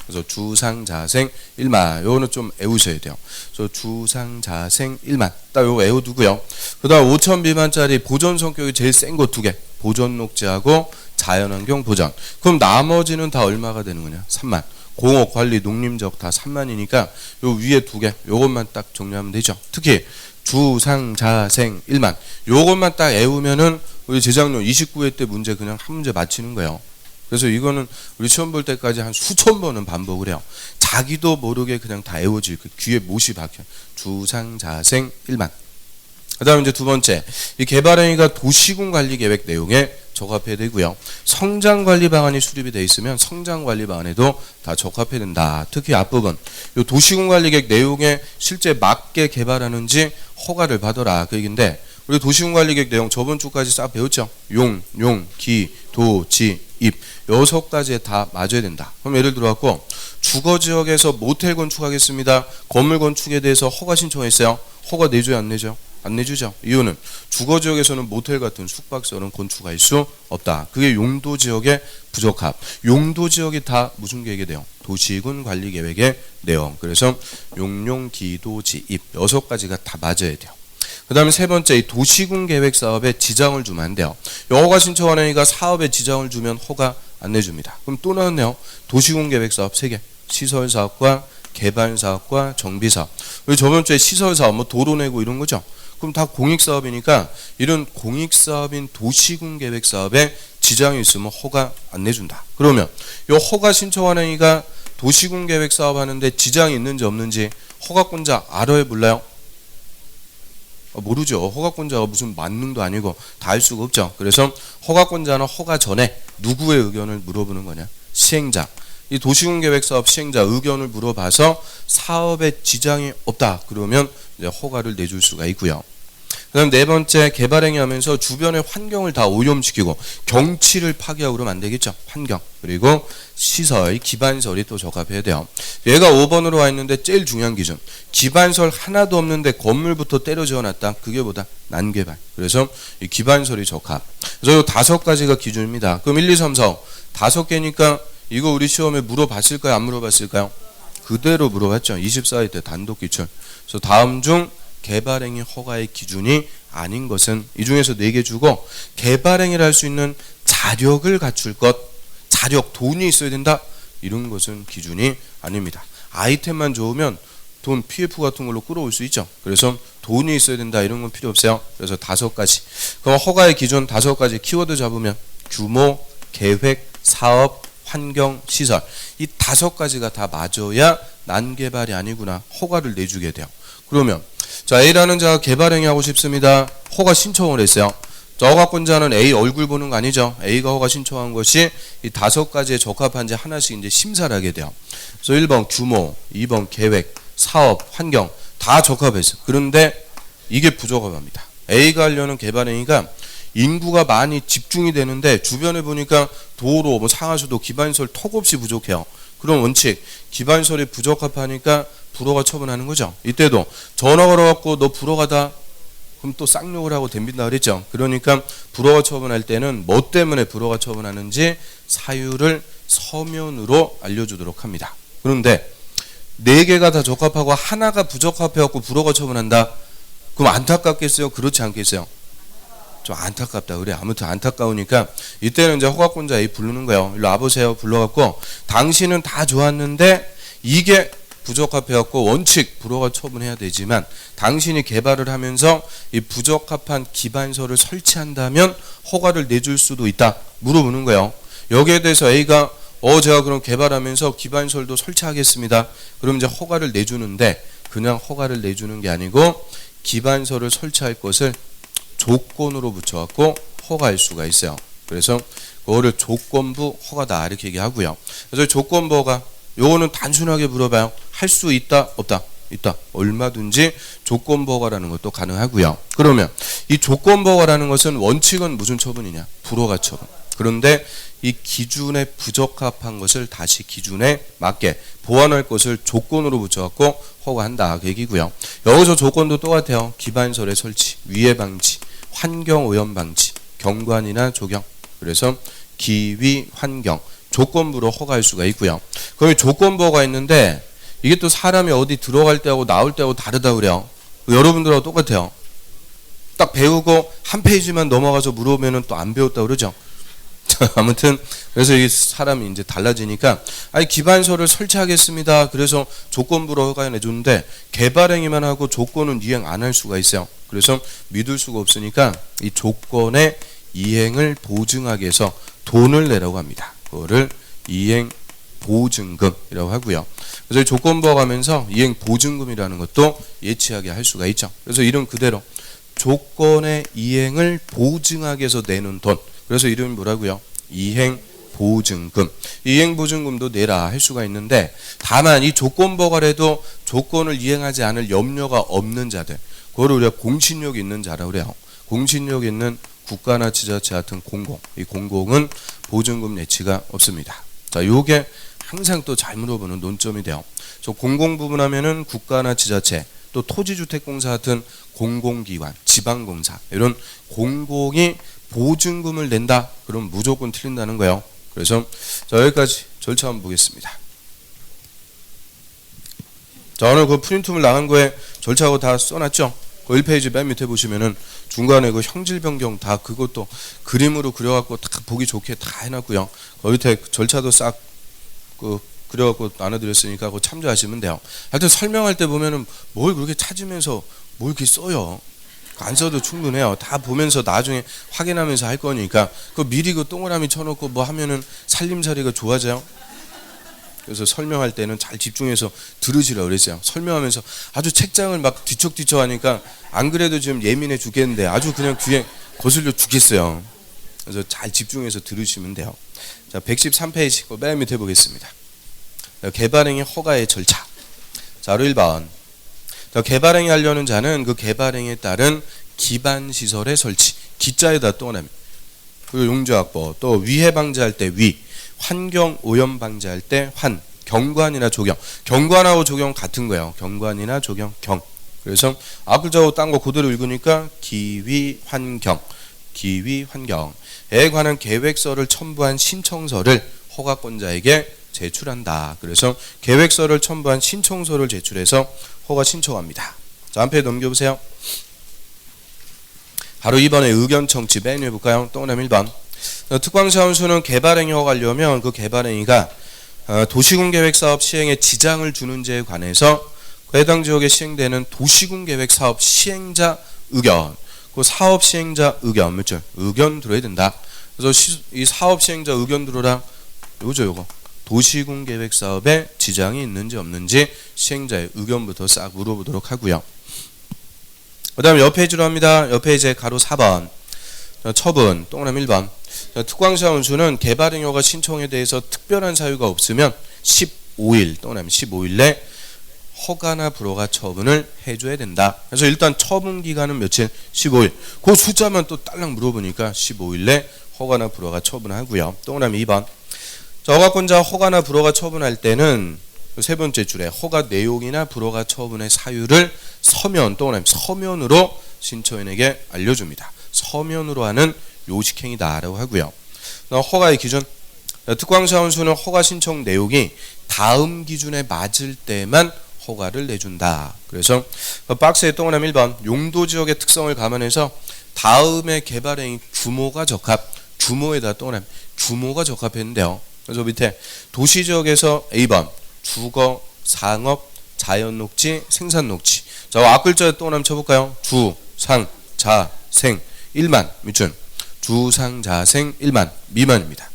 그래서 주상자생 일만 요거는 좀 외우셔야 돼요. 그래서 주상자생 일만 딱 요거 외워두고요. 그다음 5천 미만짜리 보존 성격이 제일 센 거 두 개. 보존 녹지하고 자연환경 보전. 그럼 나머지는 다 얼마가 되는 거냐? 3만. 공업 관리 농림지역 다 3만이니까 요 위에 두 개. 요것만 딱 정리하면 되죠. 특히 주상자생 일만 요것만 딱 외우면은 우리 재작년 29회 때 문제 그냥 한 문제 맞히는 거예요. 그래서 이거는 우리 시험 볼 때까지 한 수천 번은 반복을 해요. 자기도 모르게 그냥 다 외워질 그 귀에 못이 박혀. 주상자생 일만. 그다음 이제 두 번째, 이 개발행위가 도시군 관리 계획 내용에 적합해야 되고요. 성장 관리 방안이 수립이 돼 있으면 성장 관리 방안에도 다 적합해야 된다. 특히 앞부분, 이 도시군 관리 계획 내용에 실제 맞게 개발하는지 허가를 받아라 그 얘기인데. 우리 도시군 관리 계획 내용 저번 주까지 싹 배웠죠. 용, 기, 도, 지, 입 6가지에 다 맞아야 된다. 그럼 예를 들어 갖고 주거 지역에서 모텔 건축하겠습니다. 건물 건축에 대해서 허가 신청했어요. 허가 내줘요, 안 내죠? 안 내주죠. 이유는 주거 지역에서는 모텔 같은 숙박시설은 건축할 수 없다. 그게 용도 지역의 부적합. 용도 지역이 다 무슨 계획에 돼요? 도시군 관리 계획의 내용. 그래서 용, 기, 도, 지, 입 6가지가 다 맞아야 돼요. 그 다음에 세 번째, 이 도시군 계획 사업에 지장을 주면 안 돼요. 허가 신청하는 이가 사업에 지장을 주면 허가 안 내줍니다. 그럼 또 나왔네요. 도시군 계획 사업 3개. 시설 사업과 개발 사업과 정비 사업. 우리 저번 주에 시설 사업, 뭐 도로 내고 이런 거죠. 그럼 다 공익 사업이니까 이런 공익 사업인 도시군 계획 사업에 지장이 있으면 허가 안 내준다. 그러면 이 허가 신청하는 이가 도시군 계획 사업 하는데 지장이 있는지 없는지 허가권자 알아요, 몰라요? 모르죠. 허가권자가 무슨 만능도 아니고 다 알 수가 없죠. 그래서 허가권자는 허가 전에 누구의 의견을 물어보는 거냐? 시행자. 이 도시군 계획 사업 시행자 의견을 물어봐서 사업에 지장이 없다. 그러면 이제 허가를 내줄 수가 있고요. 그다음 네 번째, 개발행위 하면서 주변의 환경을 다 오염시키고 경치를 파괴하고 그러면 안 되겠죠. 환경. 그리고 시설, 기반설이 또 적합해야 돼요. 얘가 5번으로 와 있는데 제일 중요한 기준. 기반설 하나도 없는데 건물부터 때려 지어놨다. 그게 보다 난개발. 그래서 이 기반설이 적합. 그래서 이 5가지가 기준입니다. 그럼 1, 2, 3, 4, 5. 5개니까 이거 우리 시험에 물어봤을까요? 안 물어봤을까요? 그대로 물어봤죠. 24회 때 단독 기출. 그래서 다음 중 개발행위 허가의 기준이 아닌 것은 이 중에서 4개 주고 개발행위를 할 수 있는 자력을 갖출 것, 자력, 돈이 있어야 된다. 이런 것은 기준이 아닙니다. 아이템만 좋으면 돈 PF 같은 걸로 끌어올 수 있죠. 그래서 돈이 있어야 된다. 이런 건 필요 없어요. 그래서 5가지. 그럼 허가의 기준 5가지 키워드 잡으면 규모, 계획, 사업, 환경, 시설 이 5가지가 다 맞아야 난개발이 아니구나. 허가를 내주게 돼요. 그러면 자, A라는 자가 개발행위 하고 싶습니다. 허가 신청을 했어요. 허가권자는 A 얼굴 보는 거 아니죠. A가 허가 신청한 것이 이 5가지에 적합한지 하나씩 이제 심사를 하게 돼요. 그래서 1번 규모, 2번 계획, 사업, 환경 다 적합했어요. 그런데 이게 부적합합니다. A가 하려는 개발행위가 인구가 많이 집중이 되는데 주변에 보니까 도로, 뭐 상하수도, 기반시설 턱없이 부족해요. 그런 원칙, 기반시설이 부적합하니까 불허가 처분하는 거죠. 이때도 전화 걸어갖고 너 불허가다 그럼 또 쌍욕을 하고 덤빈다 그랬죠. 그러니까 불허가 처분할 때는 뭐 때문에 불허가 처분하는지 사유를 서면으로 알려주도록 합니다. 그런데 4개가 다 적합하고 하나가 부적합해갖고 불허가 처분한다. 그럼 안타깝겠어요? 그렇지 않겠어요? 좀 안타깝다 그래. 아무튼 안타까우니까 이때는 이제 허가권자 A 부르는 거예요. 일로 와보세요. 불러갖고 당신은 다 좋았는데 이게 부적합해갖고 원칙 불허가 처분해야 되지만 당신이 개발을 하면서 이 부적합한 기반서를 설치한다면 허가를 내줄 수도 있다. 물어보는 거예요. 여기에 대해서 A가 제가 그럼 개발하면서 기반설도 설치하겠습니다. 그럼 이제 허가를 내주는데 그냥 허가를 내주는 게 아니고 기반서를 설치할 것을 조건으로 붙여갖고 허가할 수가 있어요. 그래서 그거를 조건부 허가다 이렇게 얘기하고요. 그래서 조건부 허가 요거는 단순하게 물어봐요. 할 수 있다 없다? 있다. 얼마든지 조건부 허가라는 것도 가능하고요. 그러면 이 조건부 허가라는 것은 원칙은 무슨 처분이냐? 불허가 처분. 그런데 이 기준에 부적합한 것을 다시 기준에 맞게 보완할 것을 조건으로 붙여갖고 허가한다 그 얘기고요. 여기서 조건도 똑같아요. 기반설의 설치, 위해 방지, 환경 오염 방지, 경관이나 조경. 그래서 기위, 환경, 조건부로 허가할 수가 있고요. 그럼 조건부 허가 있는데 이게 또 사람이 어디 들어갈 때하고 나올 때하고 다르다 그래요. 여러분들하고 똑같아요. 딱 배우고 한 페이지만 넘어가서 물어보면은 또 안 배웠다 그러죠. 아무튼 그래서 이 사람이 이제 달라지니까 기반서를 설치하겠습니다. 그래서 조건부로 허가 내줬는데 개발행위만 하고 조건은 이행 안 할 수가 있어요. 그래서 믿을 수가 없으니까 이 조건의 이행을 보증하기 위해서 돈을 내라고 합니다. 그거를 이행 보증금이라고 하고요. 그래서 조건부 허가하면서 이행 보증금이라는 것도 예치하게 할 수가 있죠. 그래서 이름 그대로 조건의 이행을 보증하기 위해서 내는 돈. 그래서 이름이 뭐라고요? 이행 보증금. 이행 보증금도 내라 할 수가 있는데 다만 이 조건부 허가를 해도 조건을 이행하지 않을 염려가 없는 자들. 그걸 우리가 공신력 있는 자라고 그래요. 공신력 있는 국가나 지자체 같은 공공. 이 공공은 보증금 내치가 없습니다. 자, 요게 항상 또 잘 물어보는 논점이 돼요. 저 공공 부분 하면은 국가나 지자체, 또 토지주택공사 같은 공공기관, 지방공사 이런 공공이 보증금을 낸다. 그럼 무조건 틀린다는 거예요. 그래서 자, 여기까지 절차 한번 보겠습니다. 자, 오늘 그 프린트물 나간 거에 절차하고 다 써놨죠? 그 1페이지 맨 밑에 보시면은 중간에 그 형질 변경 다 그것도 그림으로 그려갖고 다 보기 좋게 다 해놨고요. 그 밑에 절차도 싹 그려갖고 나눠드렸으니까 그거 참조하시면 돼요. 하여튼 설명할 때 보면은 뭘 그렇게 찾으면서 뭘 이렇게 써요. 안 써도 충분해요. 다 보면서 나중에 확인하면서 할 거니까 그 미리 그 동그라미 쳐놓고 뭐 하면은 살림살이가 좋아져요. 그래서 설명할 때는 잘 집중해서 들으시라고 그랬어요. 설명하면서 아주 책장을 막 뒤척뒤척 하니까 안 그래도 지금 예민해 죽겠는데 아주 그냥 귀에 거슬려 죽겠어요. 그래서 잘 집중해서 들으시면 돼요. 자, 113페이지 맨 밑에 보겠습니다. 개발행위 허가의 절차. 자, 1번. 개발행위 하려는 자는 그 개발행위에 따른 기반시설의 설치. 기자에다 동그라미. 그리고 용적확보. 또 위해 방지할 때 위. 환경 오염 방지할 때 환. 경관이나 조경. 경관하고 조경 같은 거예요. 경관이나 조경 경. 그래서 앞글자하고 딴 거 그대로 읽으니까 기위 환경. 기위 환경에 관한 계획서를 첨부한 신청서를 허가권자에게 제출한다. 그래서 계획서를 첨부한 신청서를 제출해서 허가 신청합니다. 자, 한 페이지 넘겨보세요. 바로 2번의 의견 청취 맨 위에 볼까요? 동그라미 1번. 특광사원수는 개발행위 허가하려면 그 개발행위가 도시군계획사업 시행에 지장을 주는지에 관해서 해당 지역에 시행되는 도시군계획사업 시행자 의견, 그 사업 시행자 의견, 맞죠? 의견 들어야 된다. 그래서 이 사업 시행자 의견 들어라. 요거. 도시군계획사업에 지장이 있는지 없는지 시행자의 의견부터 싹 물어보도록 하고요. 그 다음에 옆 페이지로 합니다. 옆 페이지에 가로 4번. 처분, 동그라미 1번. 특광사원수는 개발행위허가 신청에 대해서 특별한 사유가 없으면 15일, 동그라미 15일 내 허가나 불허가 처분을 해줘야 된다. 그래서 일단 처분 기간은 며칠? 15일. 그 숫자만 또 딸랑 물어보니까 15일 내 허가나 불허가 처분하고요. 동그라미 2번. 허가권자 허가나 불허가 처분할 때는 세 번째 줄에 허가 내용이나 불허가 처분의 사유를 서면, 동그라미 서면으로 신청인에게 알려줍니다. 서면으로 하는 요식행위다라고 하고요. 허가의 기준 특광사원수는 허가 신청 내용이 다음 기준에 맞을 때만 허가를 내준다. 그래서 박스에 동그라미 1번 용도 지역의 특성을 감안해서 다음의 개발행위 규모가 적합, 규모에다 동그라미 규모가 적합했는데요. 그래서 밑에 도시지역에서 A번 주거, 상업, 자연녹지, 생산녹지. 자, 앞글자에 동그라미 쳐볼까요? 주, 상, 자, 생 1만 밑줄 주, 상, 자, 생 1만 미만입니다.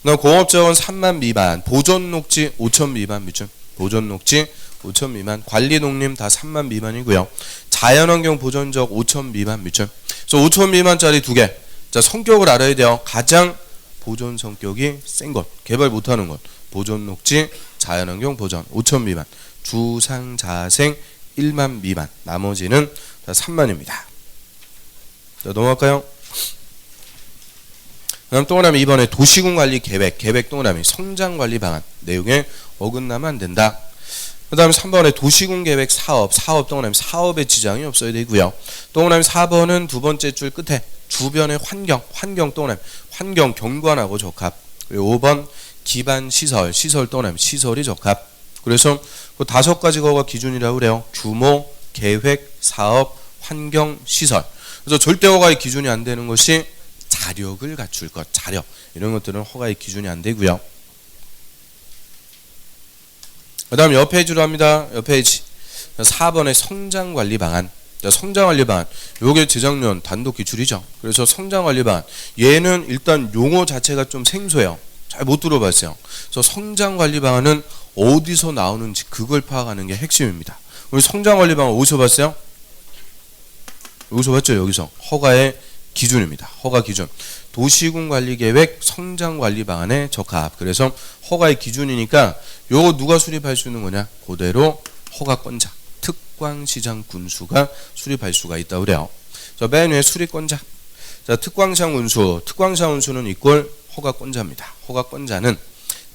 공업지역은 3만 미만, 보존녹지 5천 미만 밑줄 보존녹지 5천 미만, 관리농림 다 3만 미만이고요. 자연환경 보존지역 5천 미만 밑줄. 그래서 5천 미만짜리 두 개. 자, 성격을 알아야 돼요. 가장 보존 성격이 센 것, 개발 못하는 것. 보존녹지, 자연환경 보존 5천 미만, 주상 자생 1만 미만. 나머지는 다 3만입니다. 자, 넘어갈까요? 그다음 동그라미 2번에 도시군관리 계획 동그라미 성장관리 방안 내용에 어긋나면 안 된다. 그 다음에 3번에 도시군계획 사업 동그라미 사업에 지장이 없어야 되고요. 동그라미 4번은 두 번째 줄 끝에 주변의 환경 동그라미 환경 경관하고 적합. 그리고 5번 기반시설 동그라미 시설이 적합. 그래서 그 5가지가 기준이라고 그래요. 규모, 계획, 사업, 환경, 시설. 그래서 절대 허가의 기준이 안 되는 것이 자력을 갖출 것, 자력. 이런 것들은 허가의 기준이 안 되고요. 그 다음 옆 페이지로 합니다. 옆 페이지 4번의 성장관리 방안. 성장관리 방안 요게 재작년 단독 기출이죠. 그래서 성장관리 방안 얘는 일단 용어 자체가 좀 생소해요. 잘 못 들어봤어요. 그래서 성장관리 방안은 어디서 나오는지 그걸 파악하는 게 핵심입니다. 우리 성장관리 방안 어디서 봤어요? 여기서 봤죠. 여기서 허가의 기준입니다. 허가 기준 도시군관리계획 성장관리 방안에 적합. 그래서 허가의 기준이니까 요거 누가 수립할 수 있는 거냐? 그대로 허가권자 특광시장 군수가 수립할 수가 있다고 그래요. 자, 맨 위에 수립권자. 자, 특광시장 군수는 이꼴 허가권자입니다. 허가권자는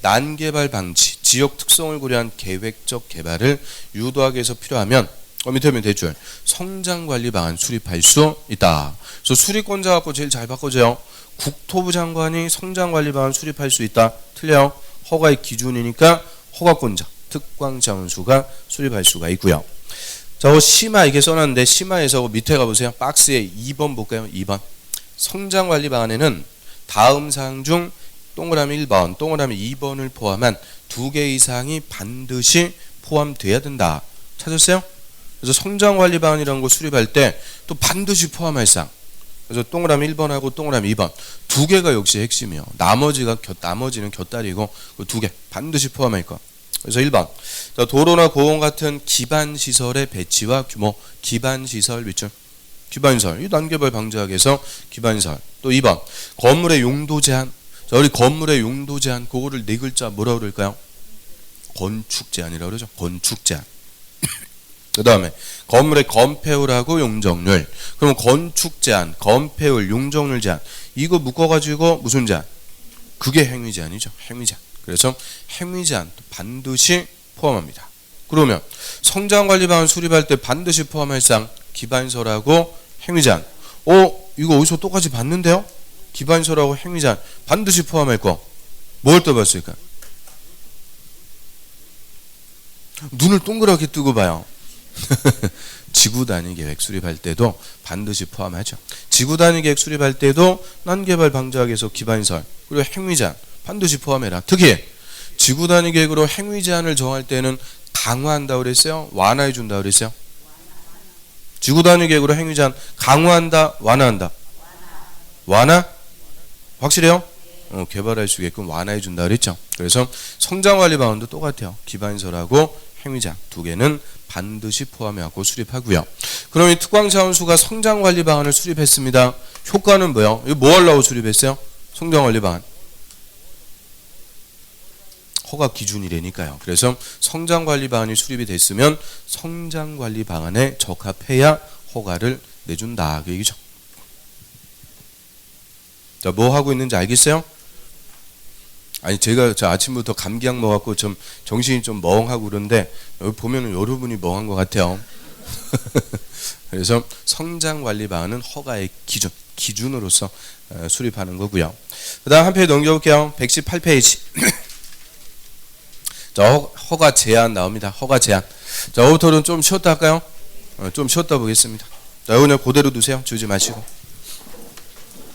난개발 방지, 지역 특성을 고려한 계획적 개발을 유도하기 위해서 필요하면 밑에 대줄 성장관리 방안 수립할 수 있다. 그래서 수립권자 갖고 제일 잘 바꿔줘요. 국토부 장관이 성장관리 방안 수립할 수 있다. 틀려요. 허가의 기준이니까 허가권자 특광자원수가 수립할 수가 있고요. 자, 심화 이게 써놨는데 심화에서 밑에 가보세요. 박스에 2번 볼까요? 2번 성장관리 방안에는 다음 사항 중 동그라미 1번, 동그라미 2번을 포함한 2개 이상이 반드시 포함돼야 된다. 찾았어요? 그래서 성장관리 방안이라는 거 수립할 때 또 반드시 포함할 사항. 그래서 동그라미 1번하고 동그라미 2번 두 개가 역시 핵심이에요. 나머지는 곁다리고 그 두 개 반드시 포함할 거. 그래서 1번 도로나 공원 같은 기반시설의 배치와 규모. 기반시설 밑줄 기반시설 이 난개발 방지하기 위해서 기반시설. 또 2번 건물의 용도 제한. 자, 우리 건물의 용도 제한 그거를 네 글자 뭐라고 그럴까요? 건축 제한이라고 그러죠. 건축 제한. 그 다음에 건물의 건폐율하고 용적률. 그럼 건축 제한, 건폐율, 용적률 제한 이거 묶어가지고 무슨 제한? 그게 행위 제한이죠. 행위 제한. 그래서 행위 제한 반드시 포함합니다. 그러면 성장관리 방안 수립할 때 반드시 포함할 사항 기반시설하고 행위 제한. 이거 어디서 똑같이 봤는데요? 기반시설하고 행위 제한 반드시 포함할 거. 뭘 떠봤을까? 눈을 동그랗게 뜨고 봐요. 지구단위 계획 수립할 때도 반드시 포함하죠. 지구단위 계획 수립할 때도 난개발 방지하기 위해서 기반시설 그리고 행위 제한 반드시 포함해라. 특히 지구단위 계획으로 행위 제한을 정할 때는 강화한다고 그랬어요? 완화해준다고 그랬어요? 지구단위 계획으로 행위 제한 강화한다? 완화한다? 완화? 확실해요? 개발할 수 있게끔 완화해준다 그랬죠. 그래서 성장관리 방안도 똑같아요. 기반시설하고 행위 제한 두 개는 반드시 포함하고 수립하고요. 그럼 이 특광자원수가 성장관리 방안을 수립했습니다. 효과는 뭐예요? 이거 뭐 하려고 수립했어요? 성장관리 방안. 허가 기준이라니까요. 그래서 성장관리 방안이 수립이 됐으면 성장관리 방안에 적합해야 허가를 내준다. 그 얘기죠. 자, 뭐 하고 있는지 알겠어요? 아니 제가 아침부터 감기약 먹었고 좀 정신이 좀 멍하고 그런데 여기 보면은 여러분이 멍한 것 같아요. 그래서 성장관리 방안은 허가의 기준 기준으로서 수립하는 거고요. 그다음 한 페이지 넘겨볼게요. 118페이지. 자, 허가 제한 나옵니다. 허가 제한. 자, 오토는 좀 쉬었다 할까요? 좀 쉬었다 보겠습니다. 자, 오늘 그대로 두세요. 주지 마시고.